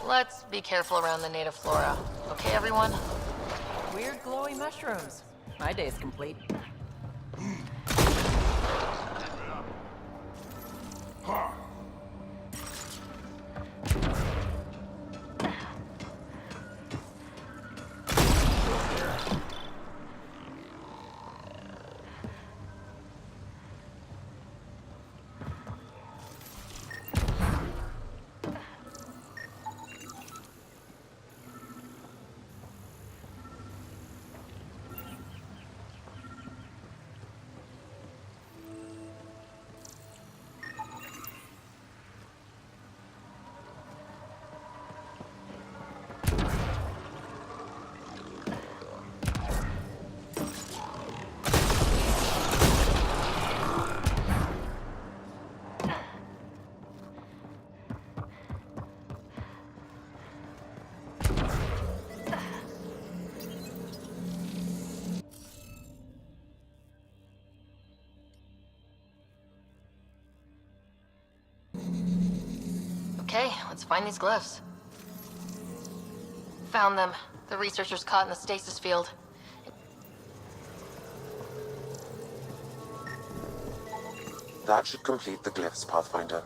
Let's be careful around the native flora. Okay, everyone? Weird glowy mushrooms. My day's complete. Let's find these glyphs. Found them. The researchers caught in the stasis field. That should complete the glyphs, Pathfinder.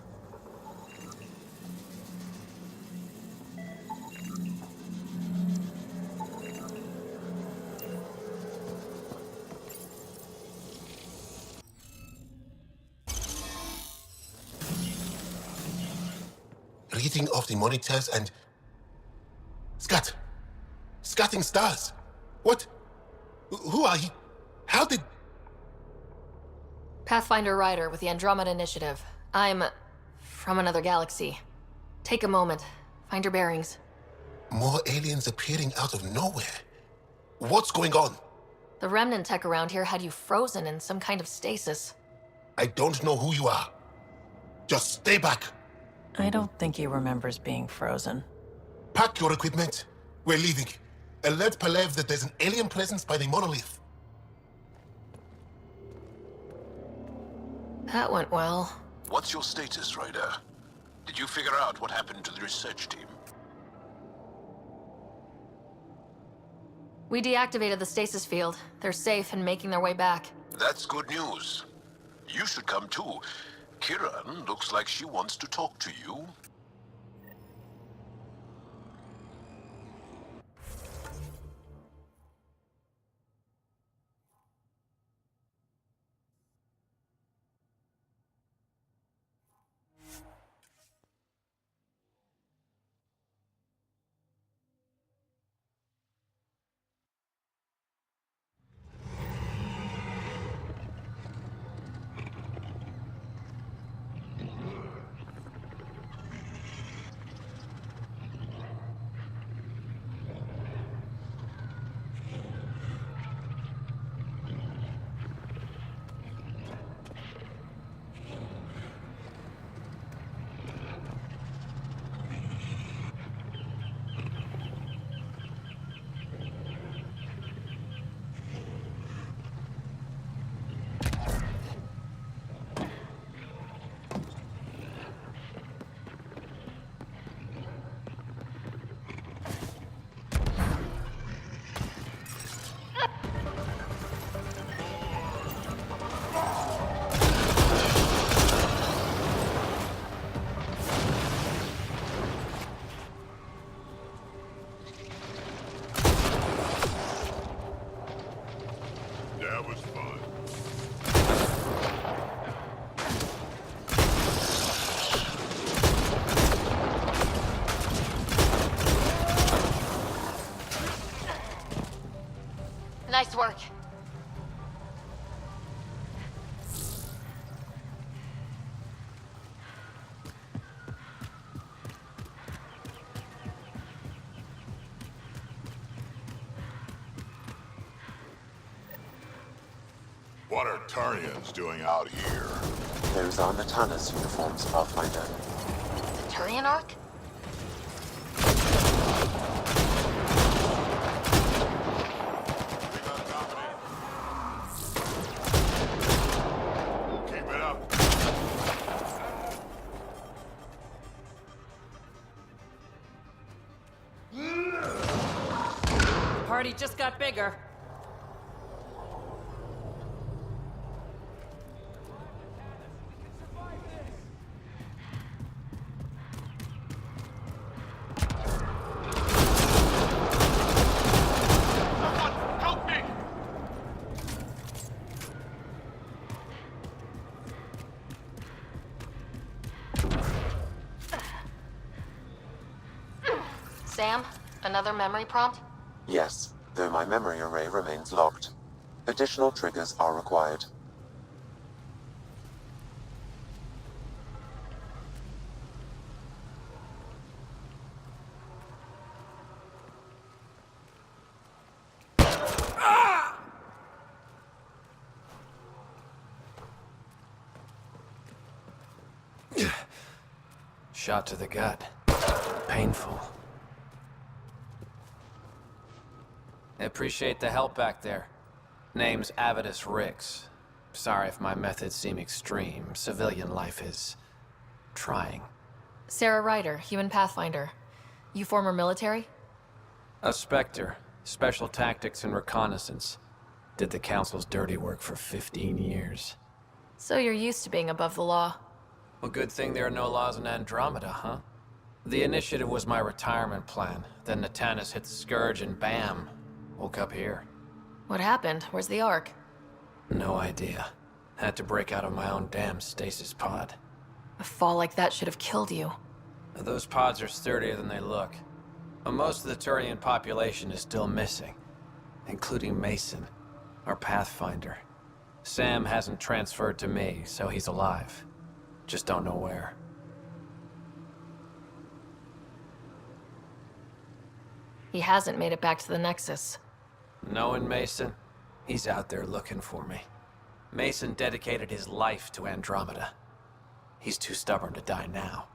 Reading of the monitors and... Scatting stars! What? Who are you? How did... Pathfinder Ryder with the Andromeda Initiative. I'm... from another galaxy. Take a moment. Find your bearings. More aliens appearing out of nowhere. What's going on? The remnant tech around here had you frozen in some kind of stasis. I don't know who you are. Just stay back. I don't think he remembers being frozen. Pack your equipment. We're leaving. Alert Palev that there's an alien presence by the monolith. That went well. What's your status, Ryder? Did you figure out what happened to the research team? We deactivated the stasis field. They're safe and making their way back. That's good news. You should come too. Kiran looks like she wants to talk to you. That was fun. Nice work. What are Turians doing out here? Those are Natana's uniforms, Pathfinder. The Turian Ark? Keep it up. The party just got bigger. Sam, another memory prompt? Yes, though my memory array remains locked. Additional triggers are required. Shot to the gut. Painful. I appreciate the help back there. Name's Avidus Rix. Sorry if my methods seem extreme. Civilian life is trying. Sarah Ryder, human pathfinder. You former military? A Spectre. Special tactics and reconnaissance. Did the Council's dirty work for 15 years. So you're used to being above the law. Well, good thing there are no laws in Andromeda, huh? The initiative was my retirement plan. Then Natanis hit the Scourge and bam, woke up here. What happened? Where's the Ark? No idea. Had to break out of my own damn stasis pod. A fall like that should have killed you. Those pods are sturdier than they look. But most of the Turian population is still missing, including Mason, our Pathfinder. Sam hasn't transferred to me, so he's alive. Just don't know where. He hasn't made it back to the Nexus. Knowing Mason, he's out there looking for me. Mason dedicated his life to Andromeda. He's too stubborn to die now.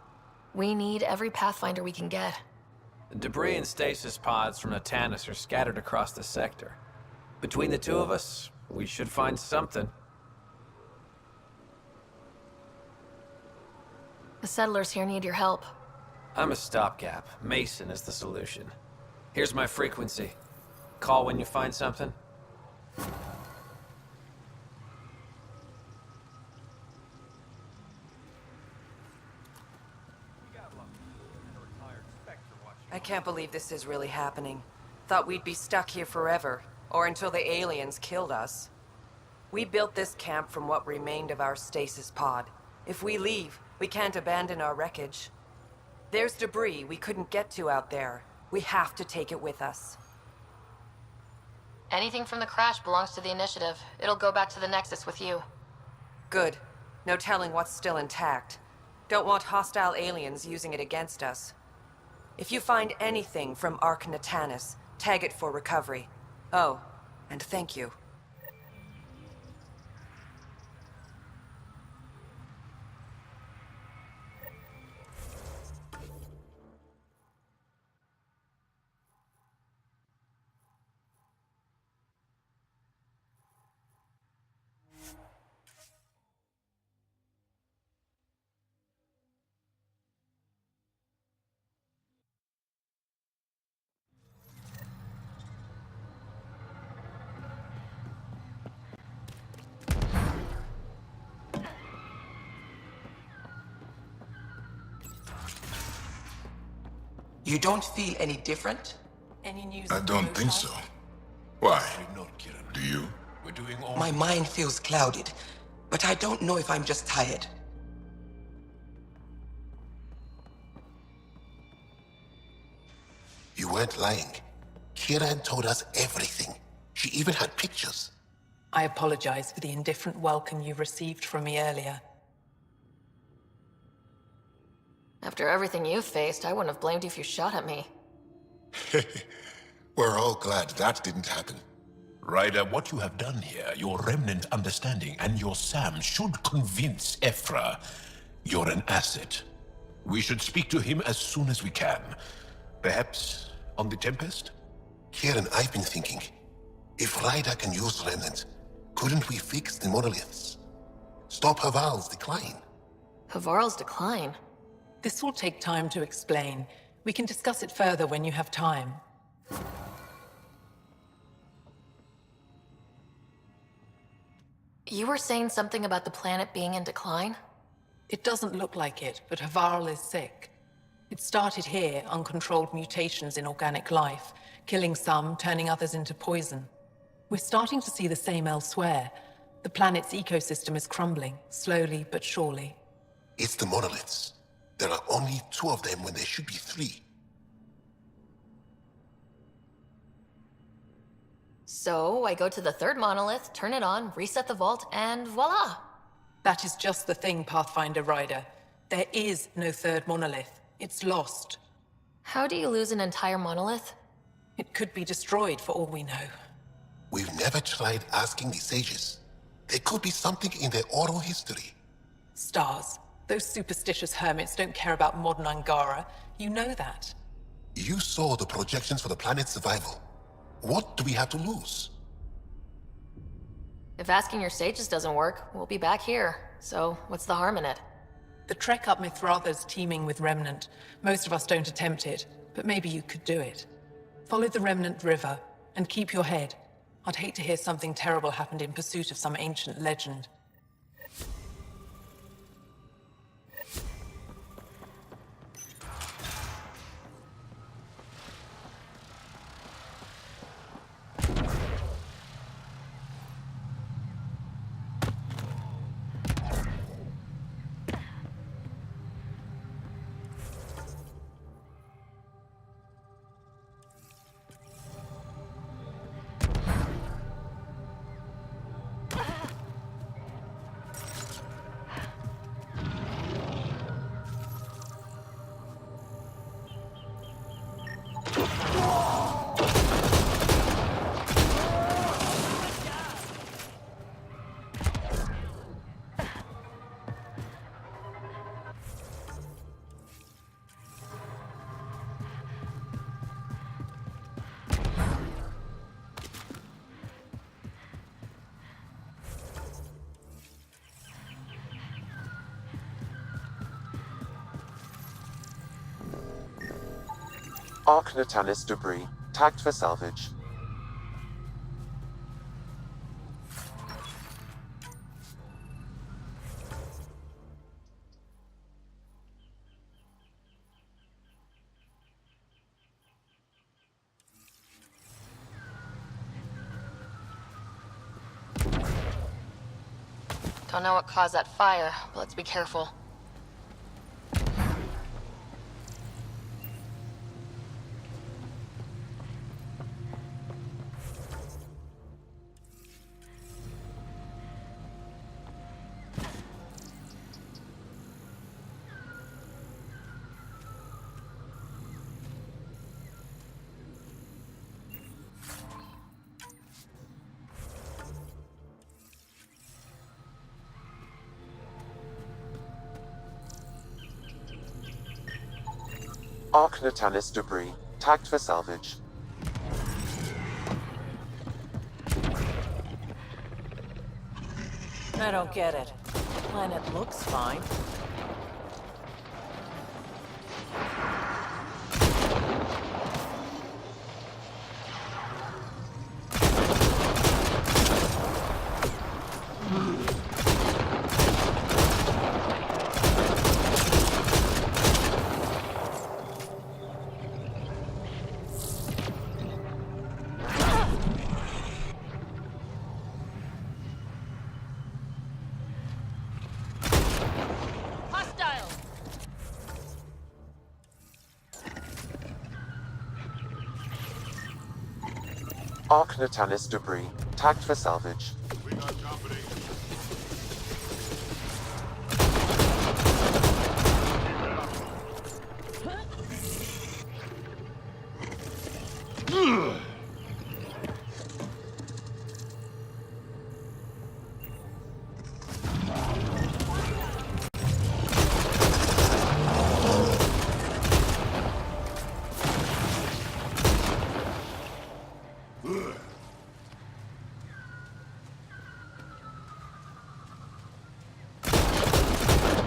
We need every Pathfinder we can get. The debris and stasis pods from Natanis are scattered across the sector. Between the two of us, we should find something. The settlers here need your help. I'm a stopgap. Mason is the solution. Here's my frequency. Call when you find something. I can't believe this is really happening. Thought we'd be stuck here forever, or until the aliens killed us. We built this camp from what remained of our stasis pod. If we leave, we can't abandon our wreckage. There's debris we couldn't get to out there. We have to take it with us. Anything from the crash belongs to the Initiative. It'll go back to the Nexus with you. Good. No telling what's still intact. Don't want hostile aliens using it against us. If you find anything from Ark Natanis, tag it for recovery. Oh, and thank you. You don't feel any different? Any news? I don't think so. Why? Do you? We're doing all... My mind feels clouded, but I don't know if I'm just tired. You weren't lying. Kira told us everything. She even had pictures. I apologize for the indifferent welcome you received from me earlier. After everything you've faced, I wouldn't have blamed you if you shot at me. We're all glad that didn't happen. Ryder, what you have done here, your remnant understanding and your Sam should convince Ephra you're an asset. We should speak to him as soon as we can. Perhaps on the Tempest? Kieran, I've been thinking. If Ryder can use remnant, couldn't we fix the monoliths? Stop Haval's decline? Havarl's decline? This will take time to explain. We can discuss it further when you have time. You were saying something about the planet being in decline? It doesn't look like it, but Havarl is sick. It started here, uncontrolled mutations in organic life, killing some, turning others into poison. We're starting to see the same elsewhere. The planet's ecosystem is crumbling, slowly but surely. It's the monoliths. There are only 2 of them when there should be 3. So, I go to the 3rd monolith, turn it on, reset the vault, and voila! That is just the thing, Pathfinder Ryder. There is no 3rd monolith. It's lost. How do you lose an entire monolith? It could be destroyed for all we know. We've never tried asking the sages. There could be something in their oral history. Stars. Those superstitious hermits don't care about modern Angara. You know that. You saw the projections for the planet's survival. What do we have to lose? If asking your sages doesn't work, we'll be back here. So, what's the harm in it? The trek up Mithratha's teeming with Remnant. Most of us don't attempt it, but maybe you could do it. Follow the Remnant River, and keep your head. I'd hate to hear something terrible happened in pursuit of some ancient legend. Arc Natalis debris, tagged for salvage. Don't know what caused that fire, but let's be careful. Arc Natalis debris, tagged for salvage. I don't get it. The planet looks fine. Arc Natalis debris, tagged for salvage. We got company.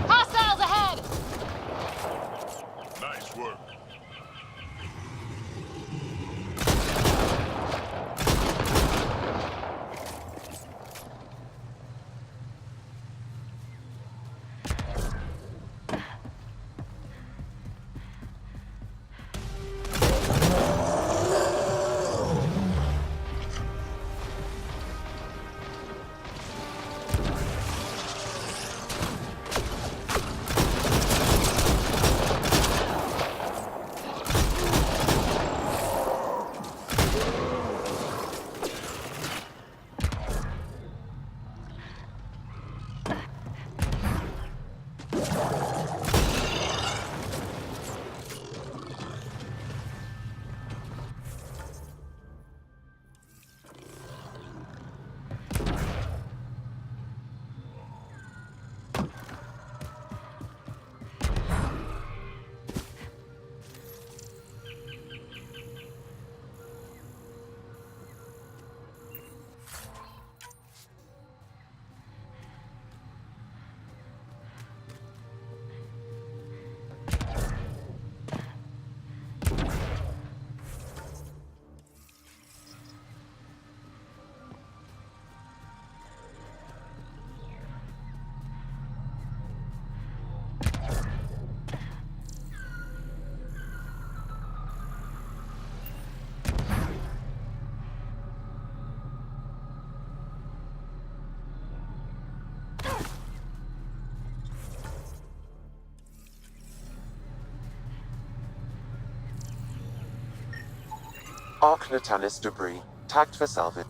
Hostiles ahead! Nice work. Arc Natalis debris, tagged for salvage.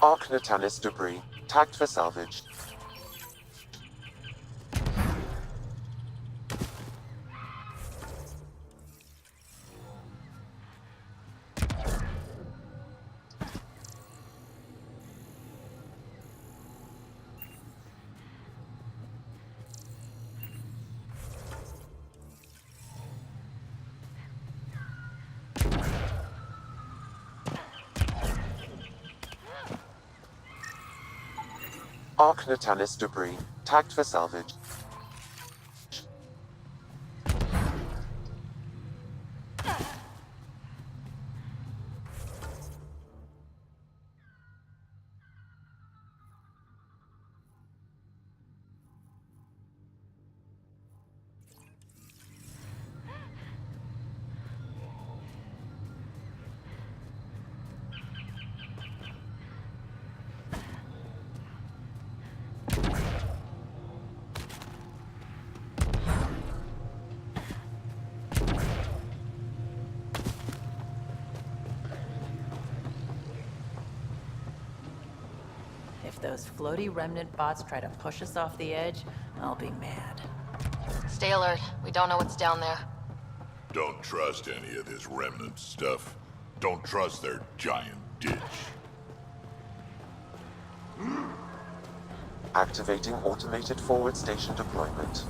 Arc Natalis debris, tagged for salvage. Arc Natalis debris, tagged for salvage. If those floaty remnant bots try to push us off the edge, I'll be mad. Stay alert. We don't know what's down there. Don't trust any of this remnant stuff. Don't trust their giant ditch. Activating automated forward station deployment.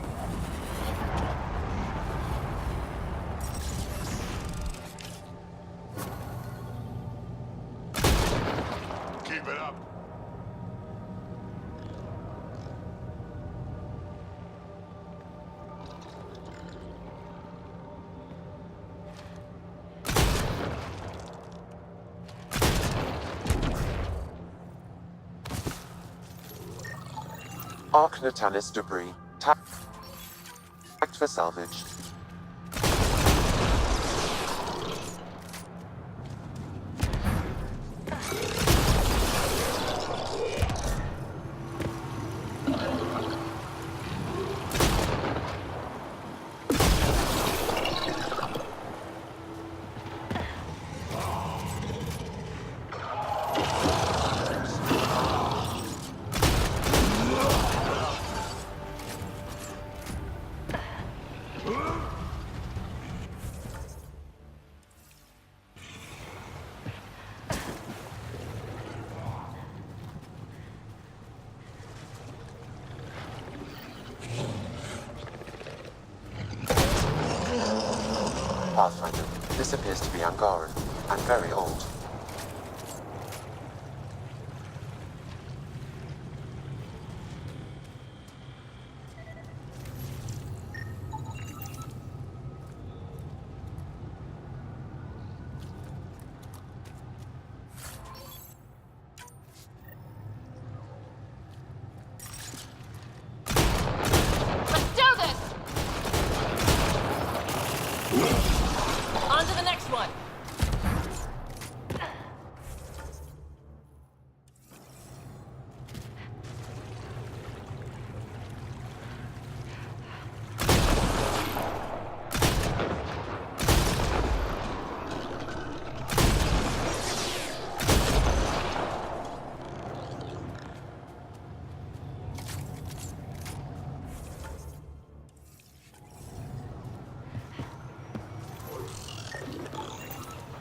Keep it up. Arc Natalis debris, tagged for salvage. Pathfinder, this appears to be Angaran, and very old. Let's do this! On to the next one!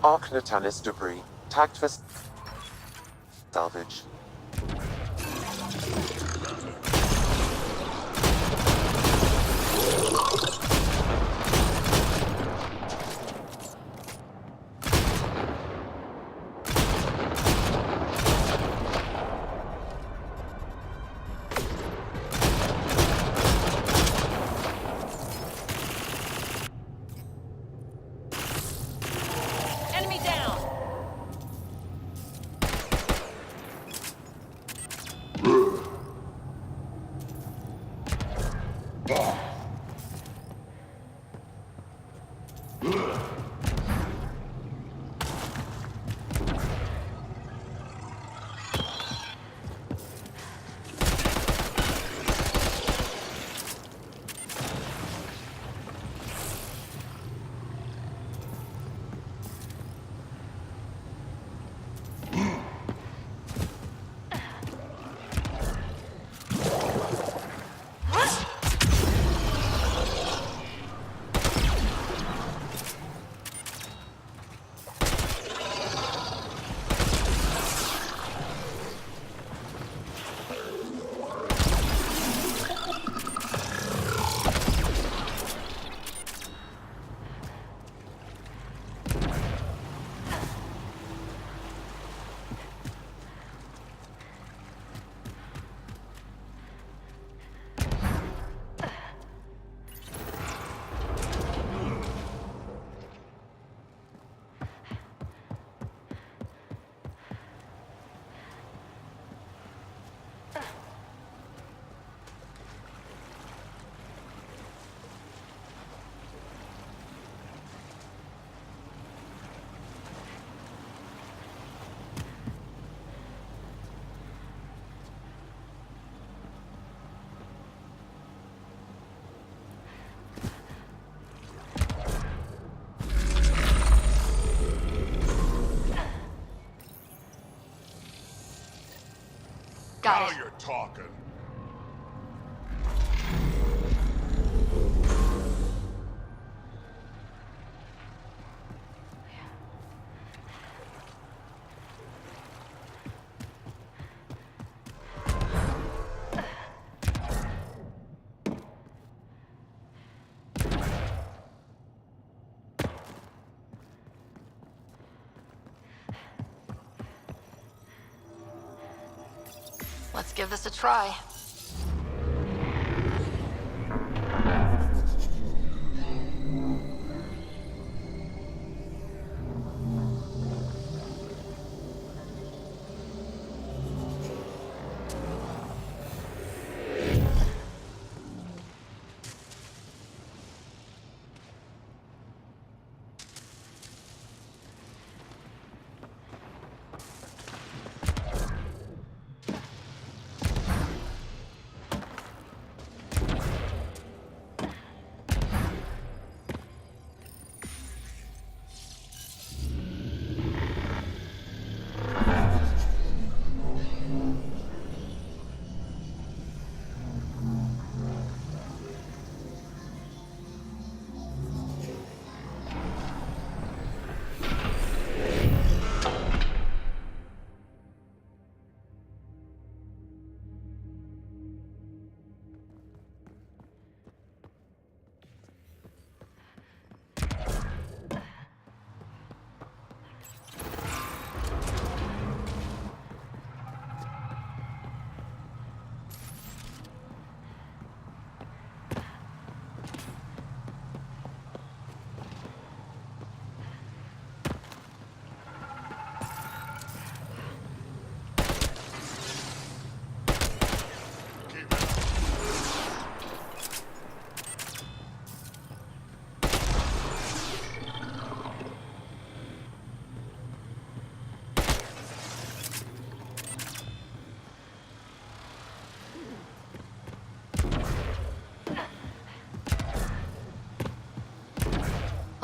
Arc Natalis debris, tagged for salvage. Now you're talking. Let's give this a try.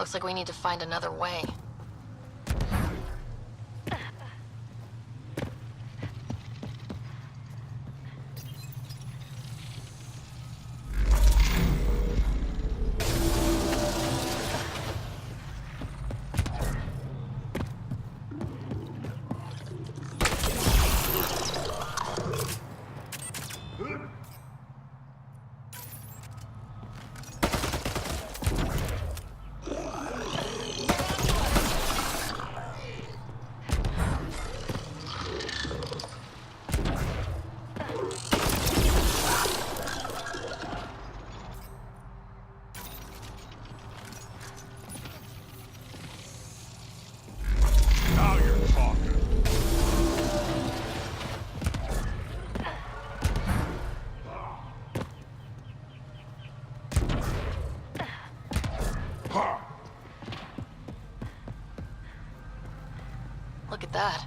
Looks like we need to find another way. that.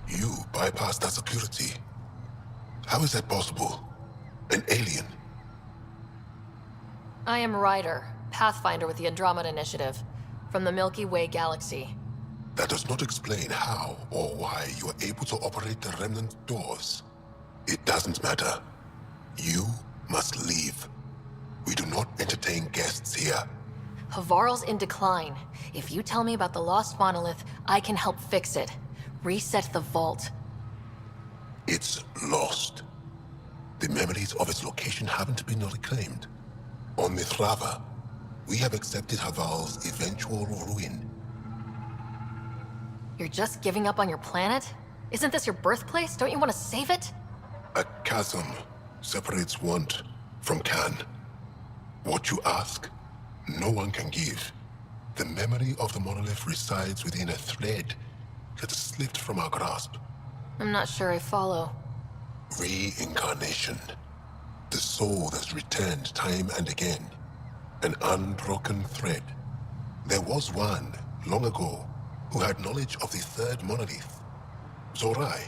You bypassed that security. How is that possible? An alien? I am Ryder, Pathfinder with the Andromeda Initiative, from the Milky Way galaxy. That does not explain how or why you are able to operate the remnant doors. It doesn't matter. You must leave. We do not entertain guests here. Havarl's in decline. If you tell me about the lost monolith, I can help fix it. Reset the vault. It's lost. The memories of its location haven't been reclaimed. On Mithrava, we have accepted Havarl's eventual ruin. You're just giving up on your planet? Isn't this your birthplace? Don't you want to save it? A chasm separates want from can. What you ask, no one can give. The memory of the monolith resides within a thread that slipped from our grasp. I'm not sure I follow. Reincarnation. The soul that's returned time and again. An unbroken thread. There was one, long ago, who had knowledge of the third monolith. Zorai,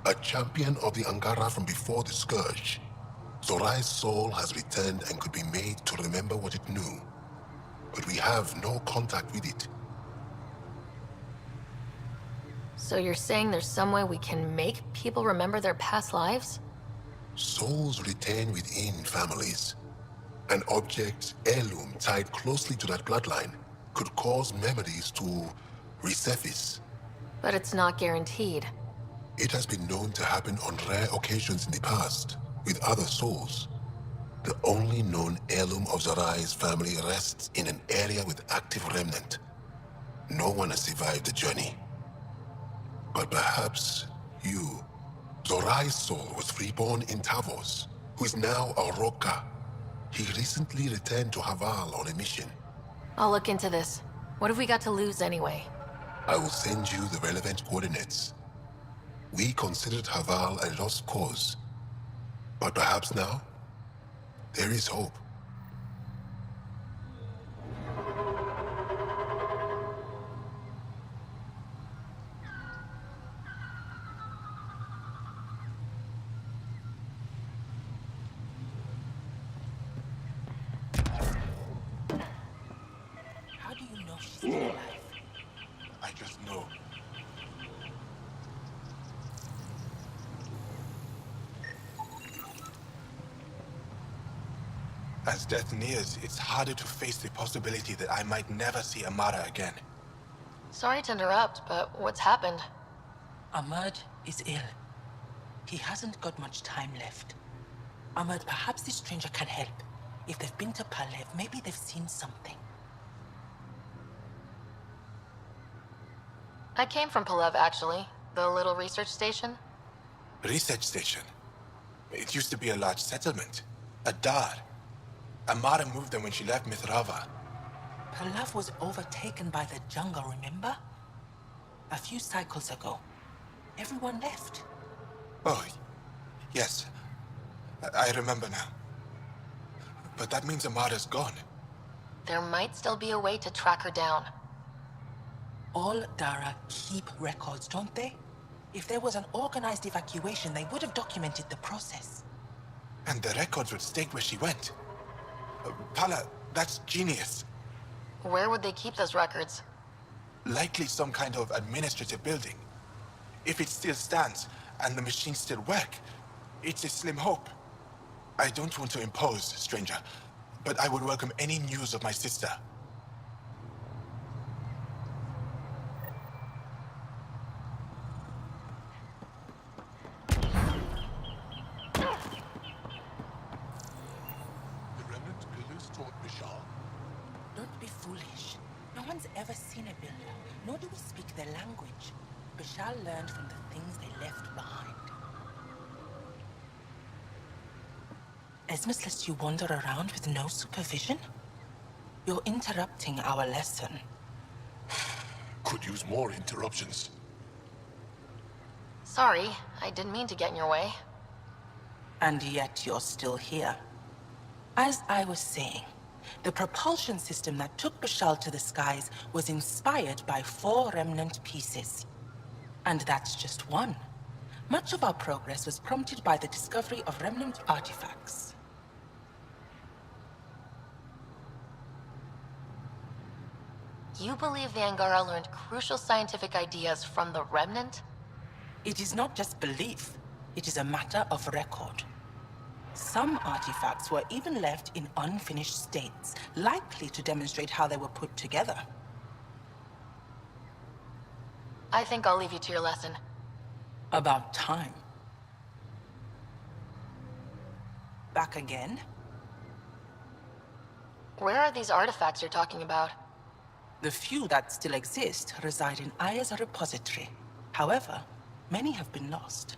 a champion of the Angara from before the Scourge. Zorai's soul has returned and could be made to remember what it knew. But we have no contact with it. So you're saying there's some way we can make people remember their past lives? Souls retain within families. An object, heirloom tied closely to that bloodline could cause memories to resurface. But it's not guaranteed. It has been known to happen on rare occasions in the past, with other souls. The only known heirloom of Zorai's family rests in an area with active remnant. No one has survived the journey. But perhaps you. Zorai's soul was reborn in Tavos, who is now a Roka. He recently returned to Haval on a mission. I'll look into this. What have we got to lose anyway? I will send you the relevant coordinates. We considered Haval a lost cause. But perhaps now, there is hope. How do you know she's still alive? I just know. As death nears, it's harder to face the possibility that I might never see Amara again. Sorry to interrupt, but what's happened? Ahmad is ill. He hasn't got much time left. Ahmad, perhaps this stranger can help. If they've been to Palev, maybe they've seen something. I came from Palev, actually. The little research station. Research station. It used to be a large settlement. A dar. Amara moved them when she left Mithrava. Palev was overtaken by the jungle, remember? A few cycles ago. Everyone left. Oh, yes. I remember now. But that means Amara's gone. There might still be a way to track her down. All Dara keep records, don't they? If there was an organized evacuation, they would have documented the process. And the records would state where she went. Pala, that's genius. Where would they keep those records? Likely some kind of administrative building. If it still stands, and the machines still work, it's a slim hope. I don't want to impose, stranger, but I would welcome any news of my sister. Bashar? Don't be foolish. No one's ever seen a builder, nor do we speak their language. Bashar learned from the things they left behind. Esmus lets you wander around with no supervision? You're interrupting our lesson. Could use more interruptions. Sorry, I didn't mean to get in your way. And yet you're still here. As I was saying, the propulsion system that took Bashal to the skies was inspired by 4 remnant pieces. And that's just one. Much of our progress was prompted by the discovery of remnant artifacts. You believe the Angara learned crucial scientific ideas from the Remnant? It is not just belief, it is a matter of record. Some artifacts were even left in unfinished states, likely to demonstrate how they were put together. I think I'll leave you to your lesson. About time. Back again? Where are these artifacts you're talking about? The few that still exist reside in Aya's repository. However, many have been lost.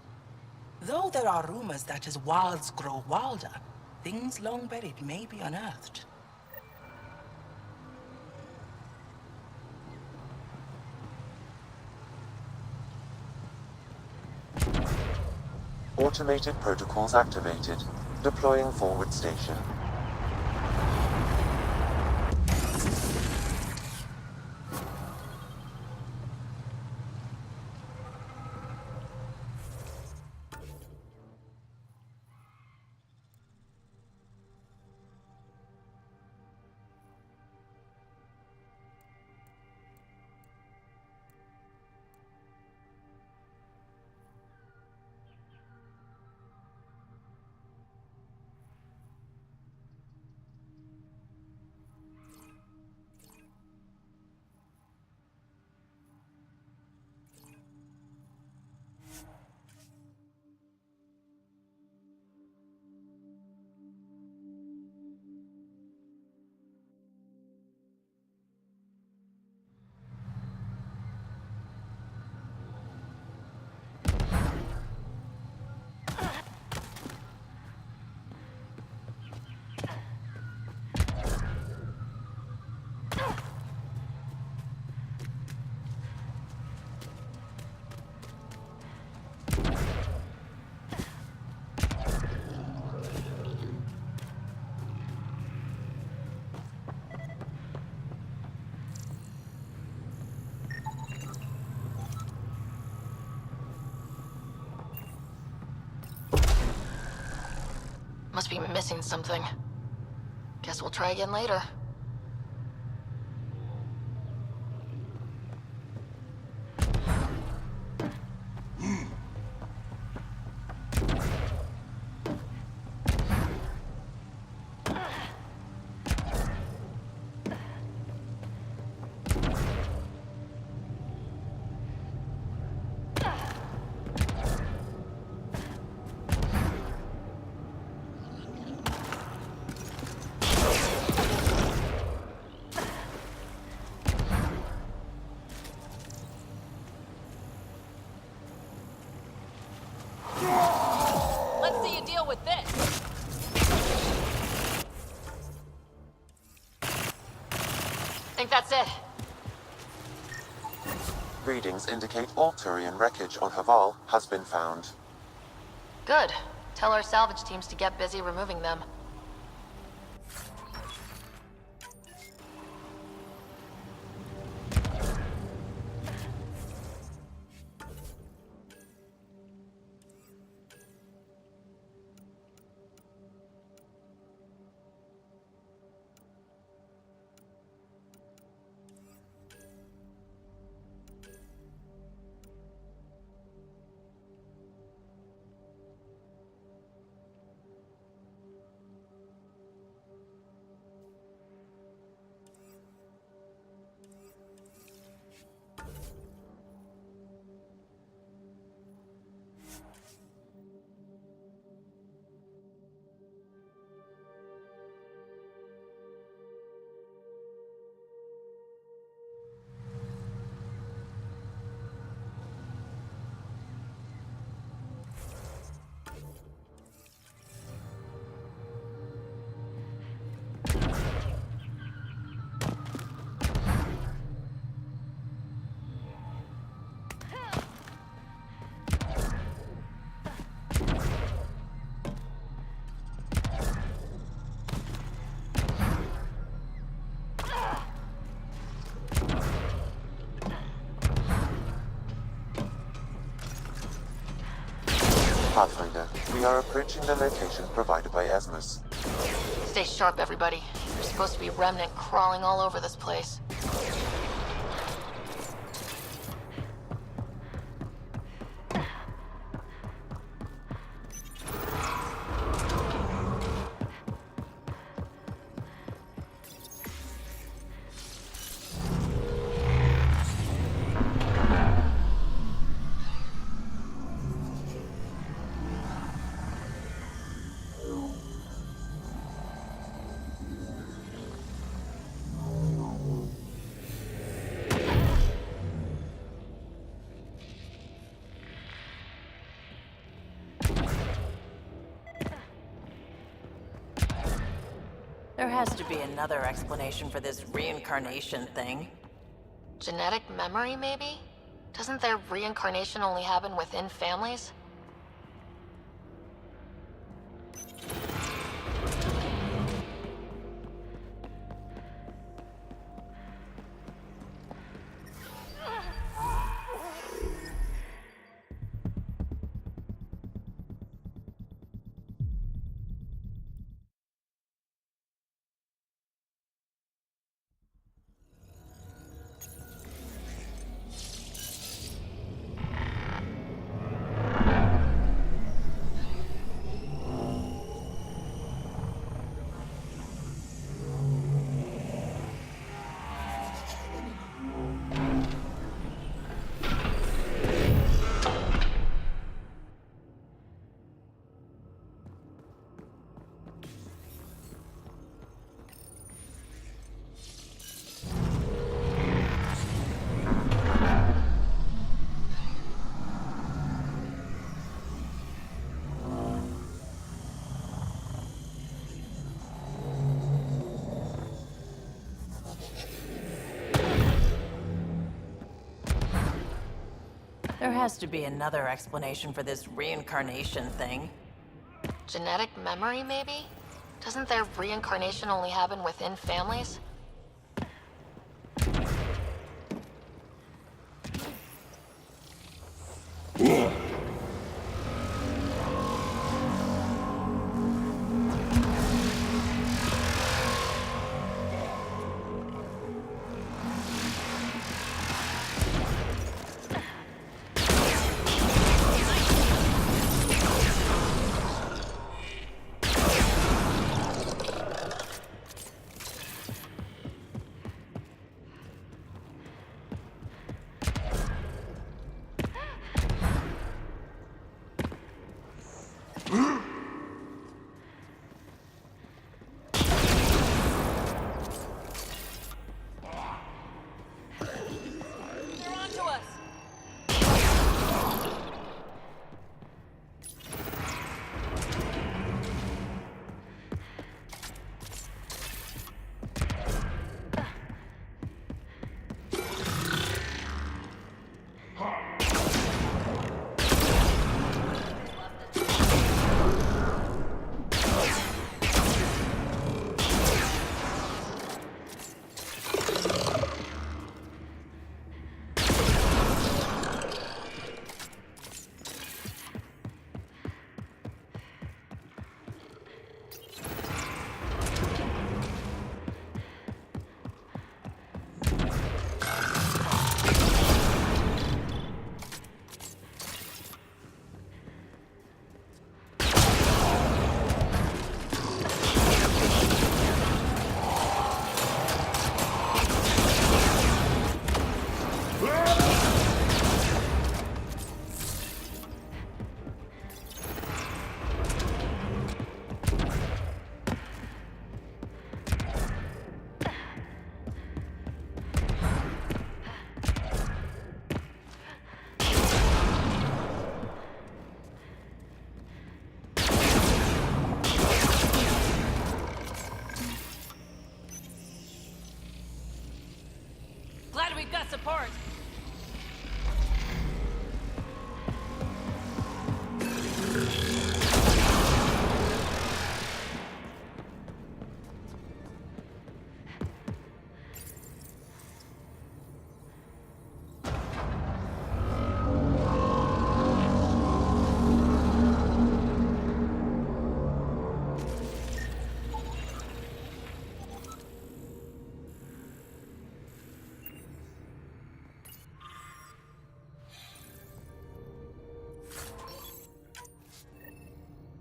Though there are rumors that as wilds grow wilder, things long buried may be unearthed. Automated protocols activated. Deploying forward station. Must be missing something. Guess we'll try again later. Let's see you deal with this. Think that's it. Readings indicate all Turian wreckage on Haval has been found. Good. Tell our salvage teams to get busy removing them. Pathfinder, we are approaching the location provided by Asmus. Stay sharp, everybody. There's supposed to be remnant crawling all over this place. There has to be another explanation for this reincarnation thing. Genetic memory, maybe? Doesn't their reincarnation only happen within families? There has to be another explanation for this reincarnation thing. Genetic memory, maybe? Doesn't their reincarnation only happen within families? Glad we've got support.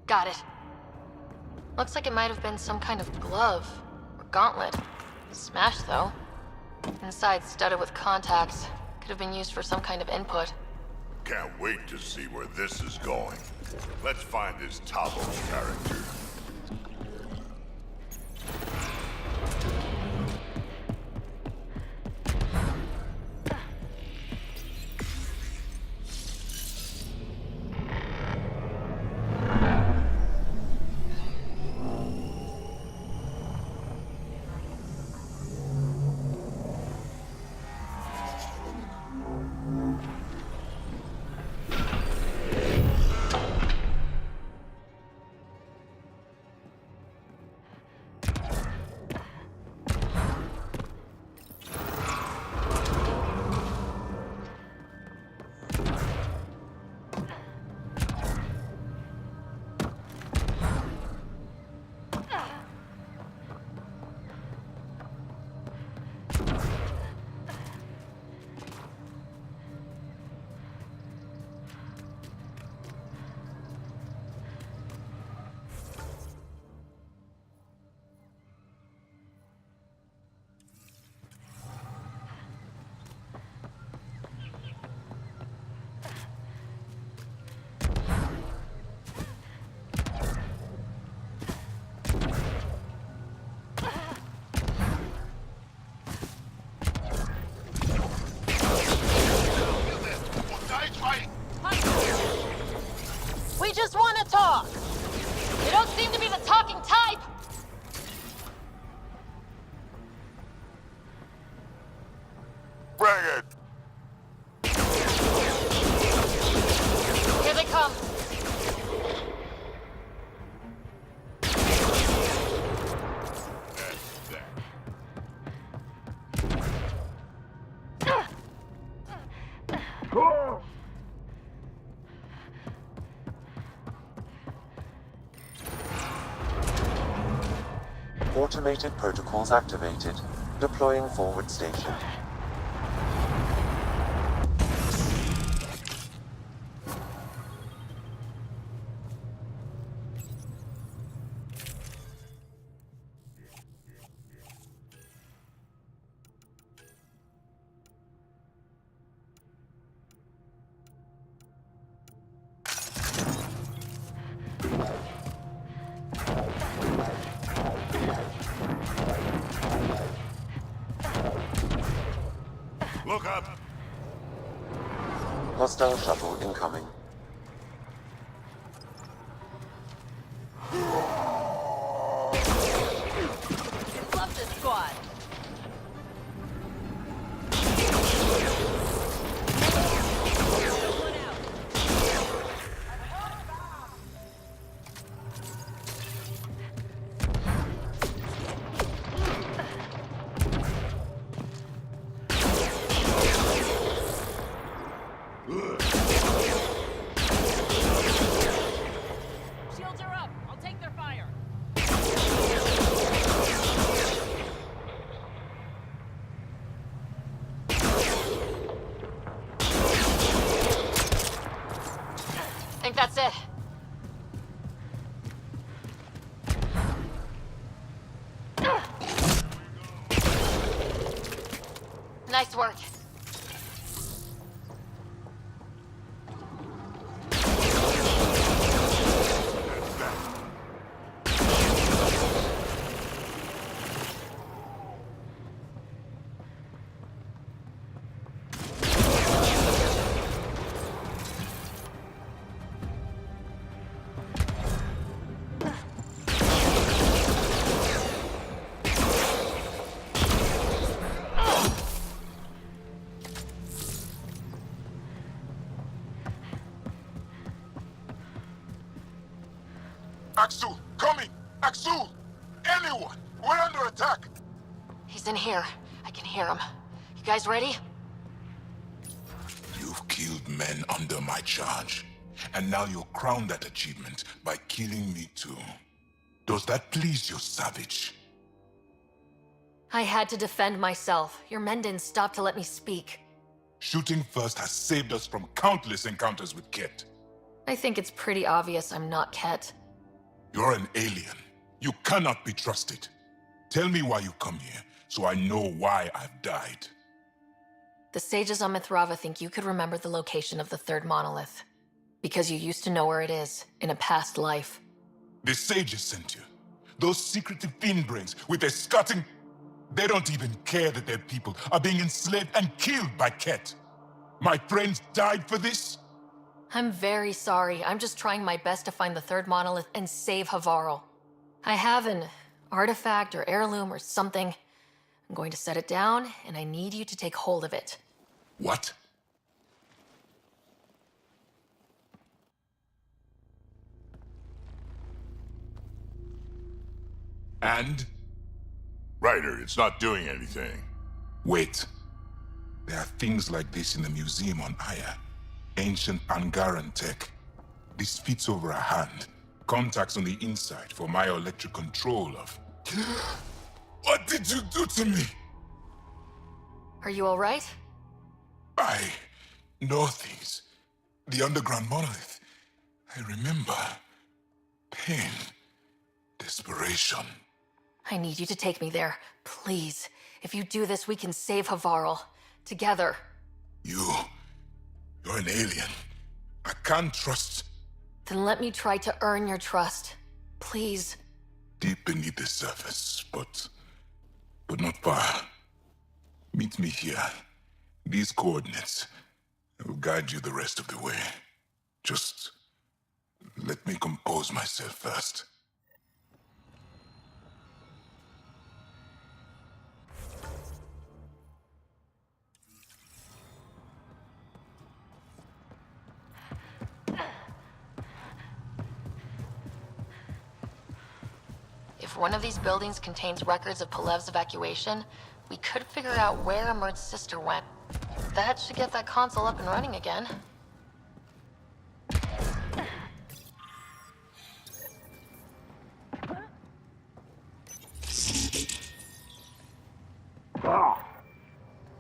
Got it. Looks like it might have been some kind of glove or gauntlet. Smashed, though. Inside studded with contacts. Could have been used for some kind of input. Can't wait to see where this is going. Let's find this Tavo's character. We just want to talk. You don't seem to be the talking type. Bring it! Here they come. Automated protocols activated. Deploying forward station. Look up! Hostile shuttle incoming. Love this squad. Shields are up. I'll take their fire. Think that's it. Nice work. Axel, coming! Axel! Anyone! We're under attack! He's in here. I can hear him. You guys ready? You've killed men under my charge. And now you'll crown that achievement by killing me too. Does that please you, savage? I had to defend myself. Your men didn't stop to let me speak. Shooting first has saved us from countless encounters with Ket. I think it's pretty obvious I'm not Ket. You're an alien. You cannot be trusted. Tell me why you come here, so I know why I've died. The sages on Mithrava think you could remember the location of the third monolith. Because you used to know where it is, in a past life. The sages sent you. Those secretive fiend brains with their scutting... They don't even care that their people are being enslaved and killed by Ket. My friends died for this? I'm very sorry. I'm just trying my best to find the third monolith and save Havarl. I have an artifact or heirloom or something. I'm going to set it down, and I need you to take hold of it. What? And? Ryder, it's not doing anything. Wait. There are things like this in the museum on Aya. Ancient Angaran tech. This fits over a hand. Contacts on the inside for myoelectric control of... What did you do to me? Are you alright? I know things. The underground monolith. I remember. Pain. Desperation. I need you to take me there. Please. If you do this, we can save Havarl. Together. You're an alien. I can't trust... Then let me try to earn your trust. Please. Deep beneath the surface, but not far. Meet me here. These coordinates. I will guide you the rest of the way. Just let me compose myself first. If one of these buildings contains records of Palev's evacuation, we could figure out where Emert's sister went. That should get that console up and running again.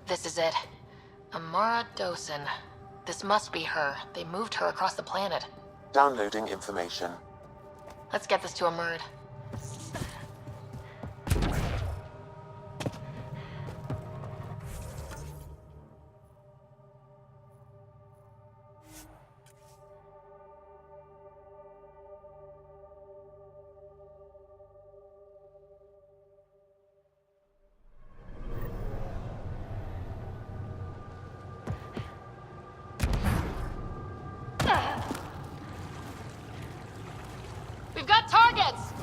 This is it. Amara Dosen. This must be her. They moved her across the planet. Downloading information. Let's get this to Amurd. We've got targets!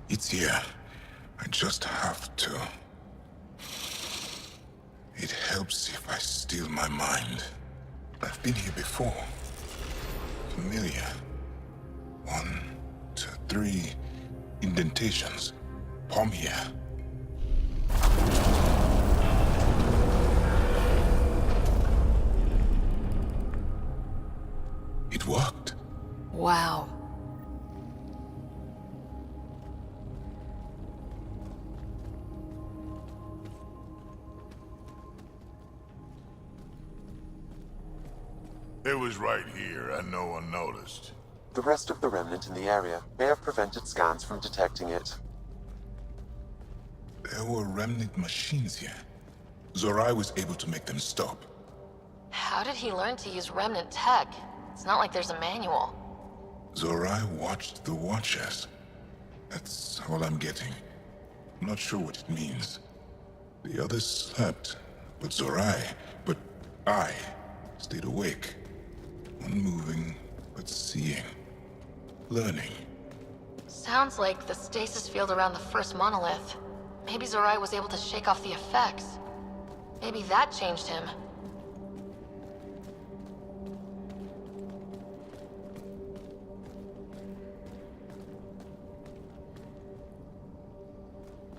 It's here. I just have to. It helps if I still my mind. I've been here before. Familiar. 1, 2, 3 indentations. Palm here. It worked. Wow. It was right here, and no one noticed. The rest of the remnant in the area may have prevented scans from detecting it. There were remnant machines here. Zorai was able to make them stop. How did he learn to use remnant tech? It's not like there's a manual. Zorai watched the Watchers. That's all I'm getting. I'm not sure what it means. The others slept, but I stayed awake. Unmoving, but seeing. Learning. Sounds like the stasis field around the first monolith. Maybe Zorai was able to shake off the effects. Maybe that changed him.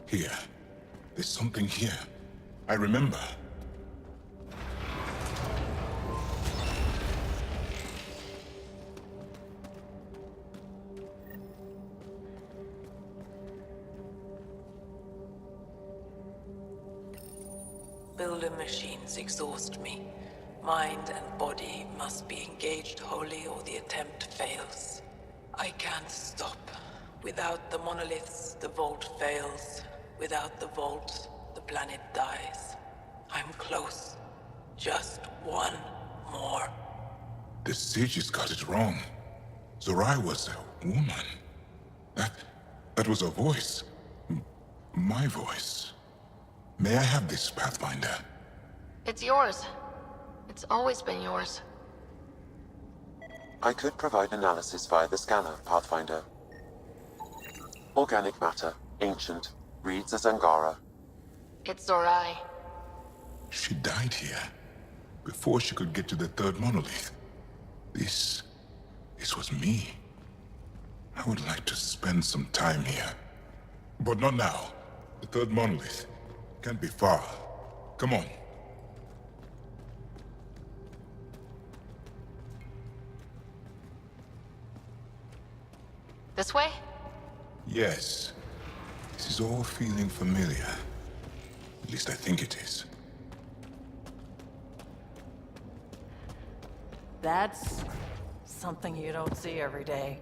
Here. There's something here. I remember. Builder machines exhaust me. Mind and body must be engaged wholly or the attempt fails. I can't stop. Without the monoliths, the vault fails. Without the vault, the planet dies. I'm close. Just one more. The sages got it wrong. Zorai was a woman. That was a voice. My voice. May I have this, Pathfinder? It's yours. It's always been yours. I could provide analysis via the scanner, Pathfinder. Organic matter, ancient, reads as Angara. It's Zorai. She died here, before she could get to the third monolith. This was me. I would like to spend some time here. But not now. The third monolith can't be far. Come on. This way? Yes. This is all feeling familiar. At least I think it is. That's something you don't see every day.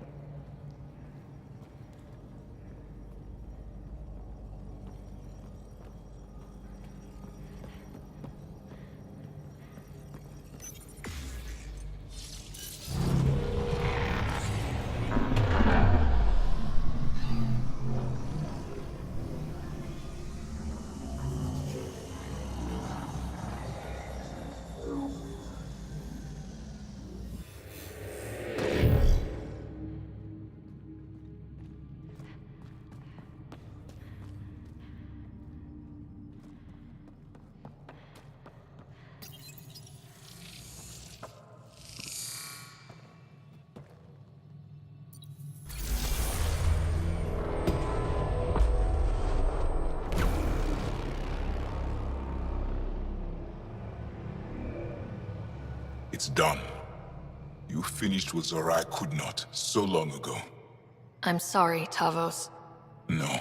It's done. You finished what Zorai could not so long ago. I'm sorry, Tavos. No.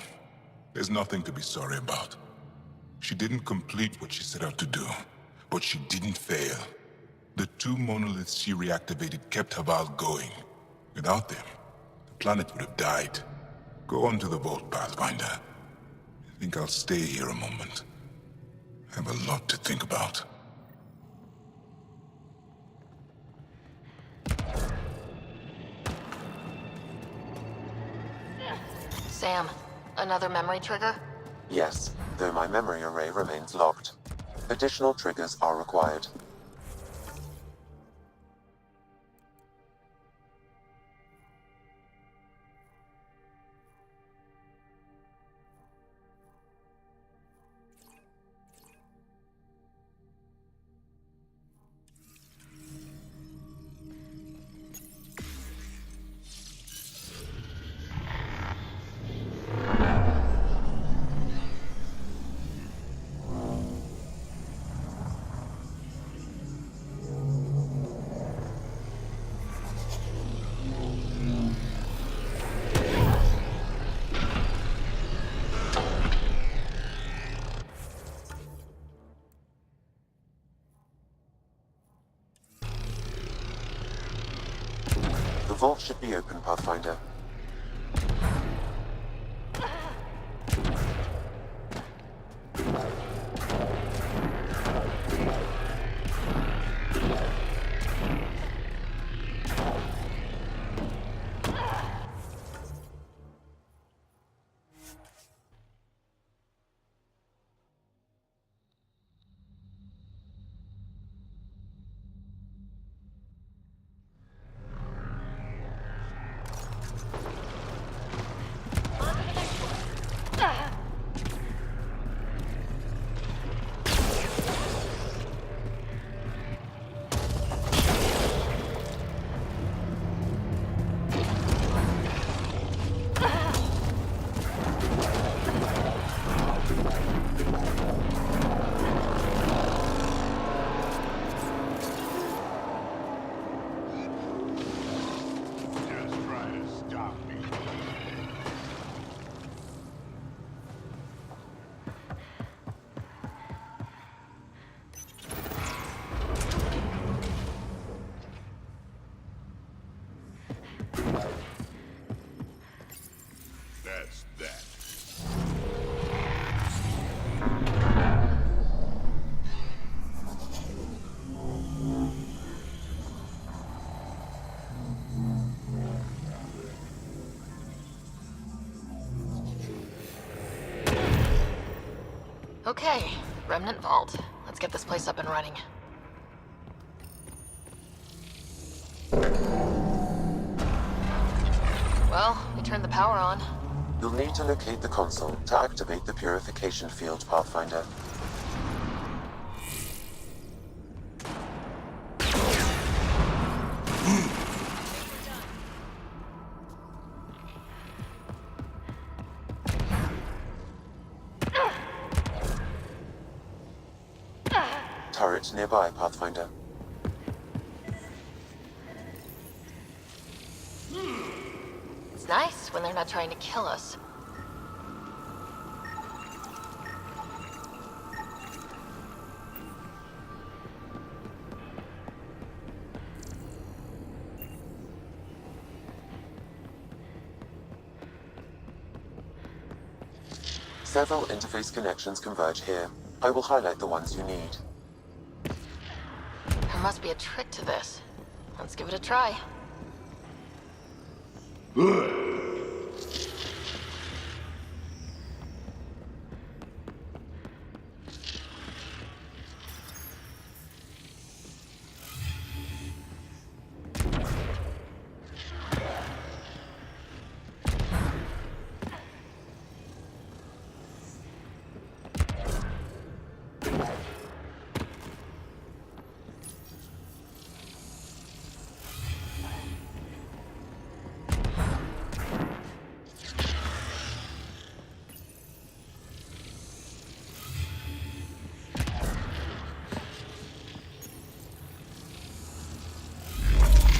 There's nothing to be sorry about. She didn't complete what she set out to do, but she didn't fail. The two monoliths she reactivated kept Haval going. Without them, the planet would have died. Go on to the vault, Pathfinder. I think I'll stay here a moment. I have a lot to think about. Sam, another memory trigger? Yes, though my memory array remains locked. Additional triggers are required. The vault should be open, Pathfinder. Okay, Remnant Vault. Let's get this place up and running. Well, we turned the power on. You'll need to locate the console to activate the purification field, Pathfinder. Turret nearby, Pathfinder. It's nice when they're not trying to kill us. Several interface connections converge here. I will highlight the ones you need. There must be a trick to this. Let's give it a try.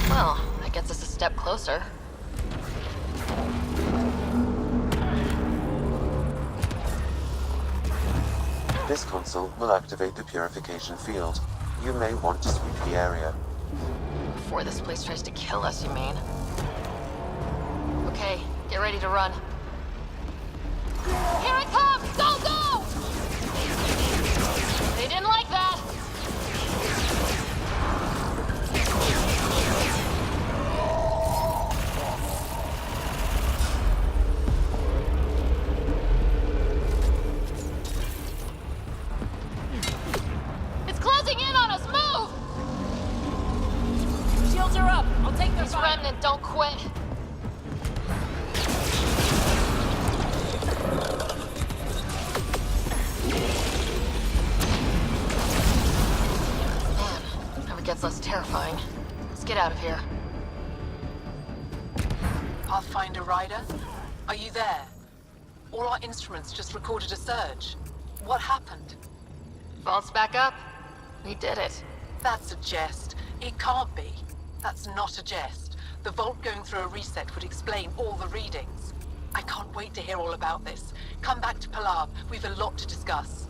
Well, that gets us a step closer. This console will activate the purification field. You may want to sweep the area. Before this place tries to kill us, you mean? Okay, get ready to run. Here it comes! Go, go! They didn't like that. It's closing in on us! Move! Shields are up. I'll take their This fire. remnant don't quit. Man, never gets less terrifying. Let's get out of here. Pathfinder Ryder, are you there? All our instruments just recorded a surge. What happened? Vault's back up. We did it. That's a jest. It can't be. That's not a jest. The vault going through a reset would explain all the readings. I can't wait to hear all about this. Come back to Palav. We've a lot to discuss.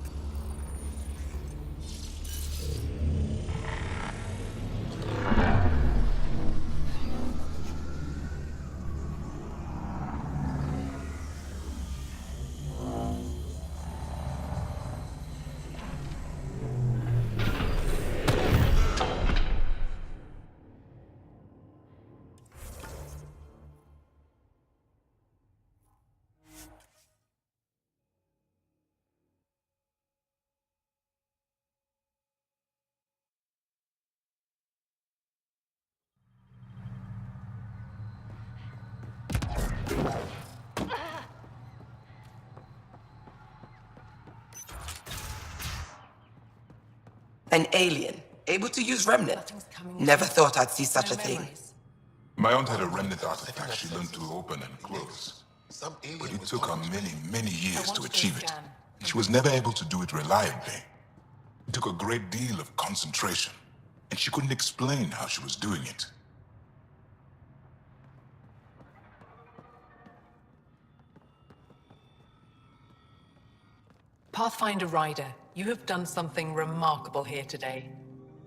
An alien, able to use Remnant. Never thought I'd see such a thing. My aunt had a remnant artifact she learned to open and close. But it took her many, many years to achieve it. She was never able to do it reliably. It took a great deal of concentration, and she couldn't explain how she was doing it. Pathfinder Ryder, you have done something remarkable here today.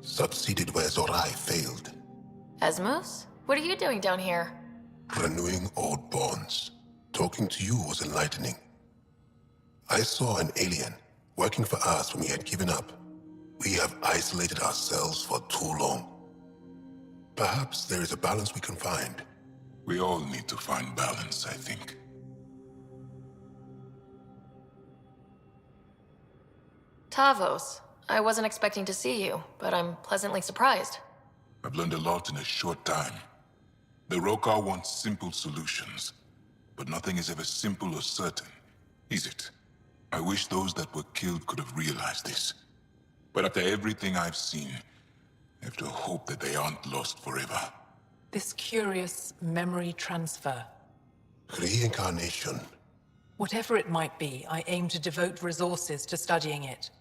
Succeeded where Zorai failed. Asmus? What are you doing down here? Renewing old bonds. Talking to you was enlightening. I saw an alien working for us when we had given up. We have isolated ourselves for too long. Perhaps there is a balance we can find. We all need to find balance, I think. Tavos. I wasn't expecting to see you, but I'm pleasantly surprised. I've learned a lot in a short time. The Rokar wants simple solutions, but nothing is ever simple or certain, is it? I wish those that were killed could have realized this. But after everything I've seen, I have to hope that they aren't lost forever. This curious memory transfer. Reincarnation. Whatever it might be, I aim to devote resources to studying it.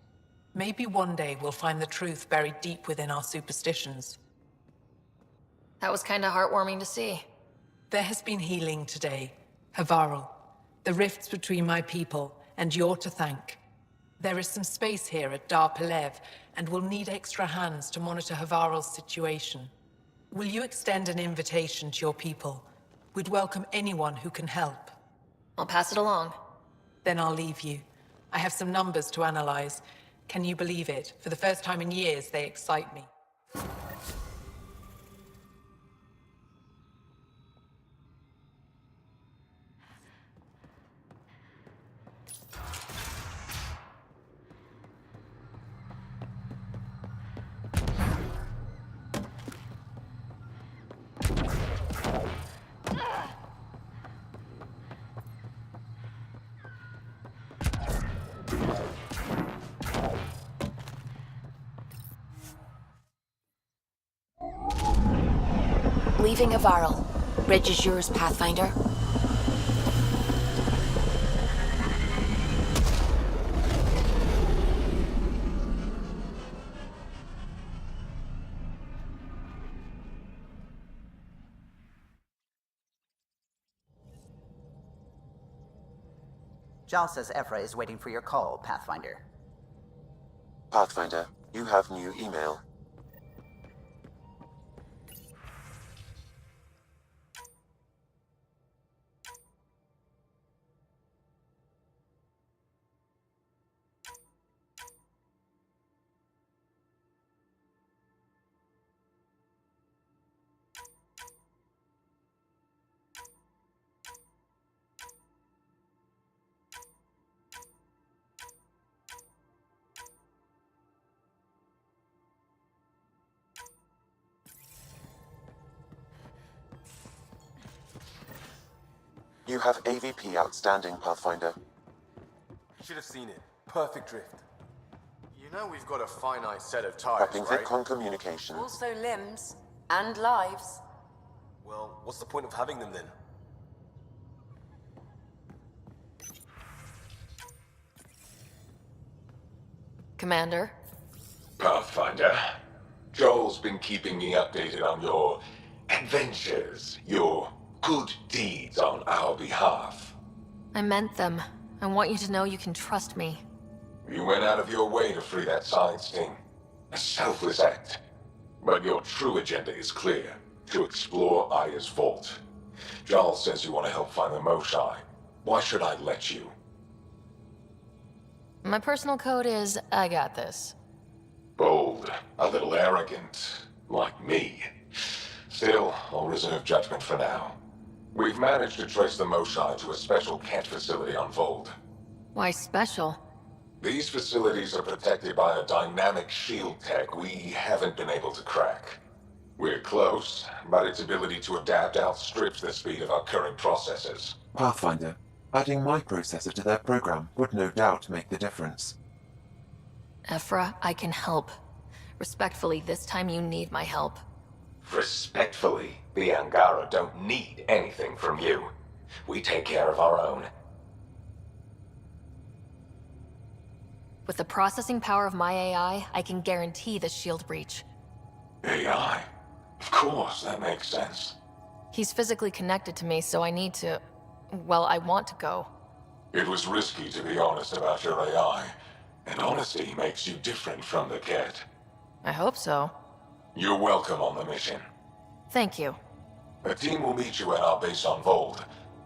Maybe one day we'll find the truth buried deep within our superstitions. That was kinda heartwarming to see. There has been healing today, Havarl. The rifts between my people, and you're to thank. There is some space here at Dar Pelev, and we'll need extra hands to monitor Havarl's situation. Will you extend an invitation to your people? We'd welcome anyone who can help. I'll pass it along. Then I'll leave you. I have some numbers to analyze. Can you believe it? For the first time in years, they excite me. Leaving Havarl. Bridge is yours, Pathfinder. Jal says Ephra is waiting for your call, Pathfinder. Pathfinder, you have new email. You have AVP outstanding, Pathfinder. Should have seen it. Perfect drift. You know we've got a finite set of tires, Prepping right? VidCon communication. Also limbs and lives. Well, what's the point of having them then? Commander? Pathfinder, Joel's been keeping me updated on your adventures, your good deeds on our behalf. I meant them. I want you to know you can trust me. You went out of your way to free that science thing. A selfless act. But your true agenda is clear. To explore Aya's vault. Jarl says you want to help find the Moshai. Why should I let you? My personal code is, I got this. Bold, a little arrogant, like me. Still, I'll reserve judgment for now. We've managed to trace the Moshai to a special cat facility on Vold. Why special? These facilities are protected by a dynamic shield tech we haven't been able to crack. We're close, but its ability to adapt outstrips the speed of our current processors. Pathfinder, adding my processor to their program would no doubt make the difference. Ephra, I can help. Respectfully, this time you need my help. Respectfully, the Angara don't need anything from you. We take care of our own. With the processing power of my AI, I can guarantee the shield breach. AI? Of course, that makes sense. He's physically connected to me, so I need to... well, I want to go. It was risky to be honest about your AI, and honesty makes you different from the cat. I hope so. You're welcome on the mission. Thank you. A team will meet you at our base on Vold.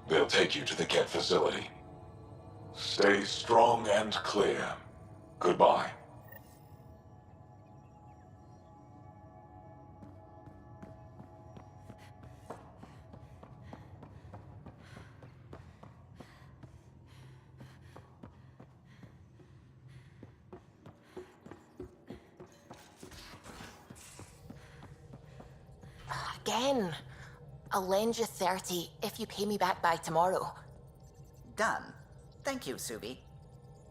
They'll take you to the cat facility. Stay strong and clear. Goodbye. Again. I'll lend you 30 if you pay me back by tomorrow. Done. Thank you, Subi.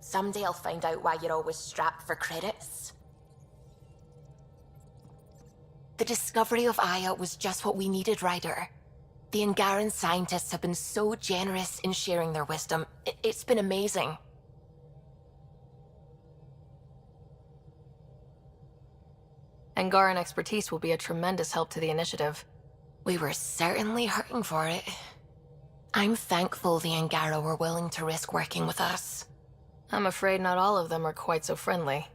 Someday I'll find out why you're always strapped for credits. The discovery of Aya was just what we needed, Ryder. The Angaran scientists have been so generous in sharing their wisdom. It's been amazing. Angaran expertise will be a tremendous help to the initiative. We were certainly hurting for it. I'm thankful the Angara were willing to risk working with us. I'm afraid not all of them are quite so friendly.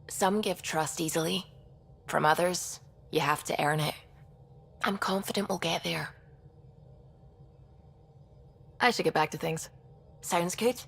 Some give trust easily. From others, you have to earn it. I'm confident we'll get there. I should get back to things. Sounds good.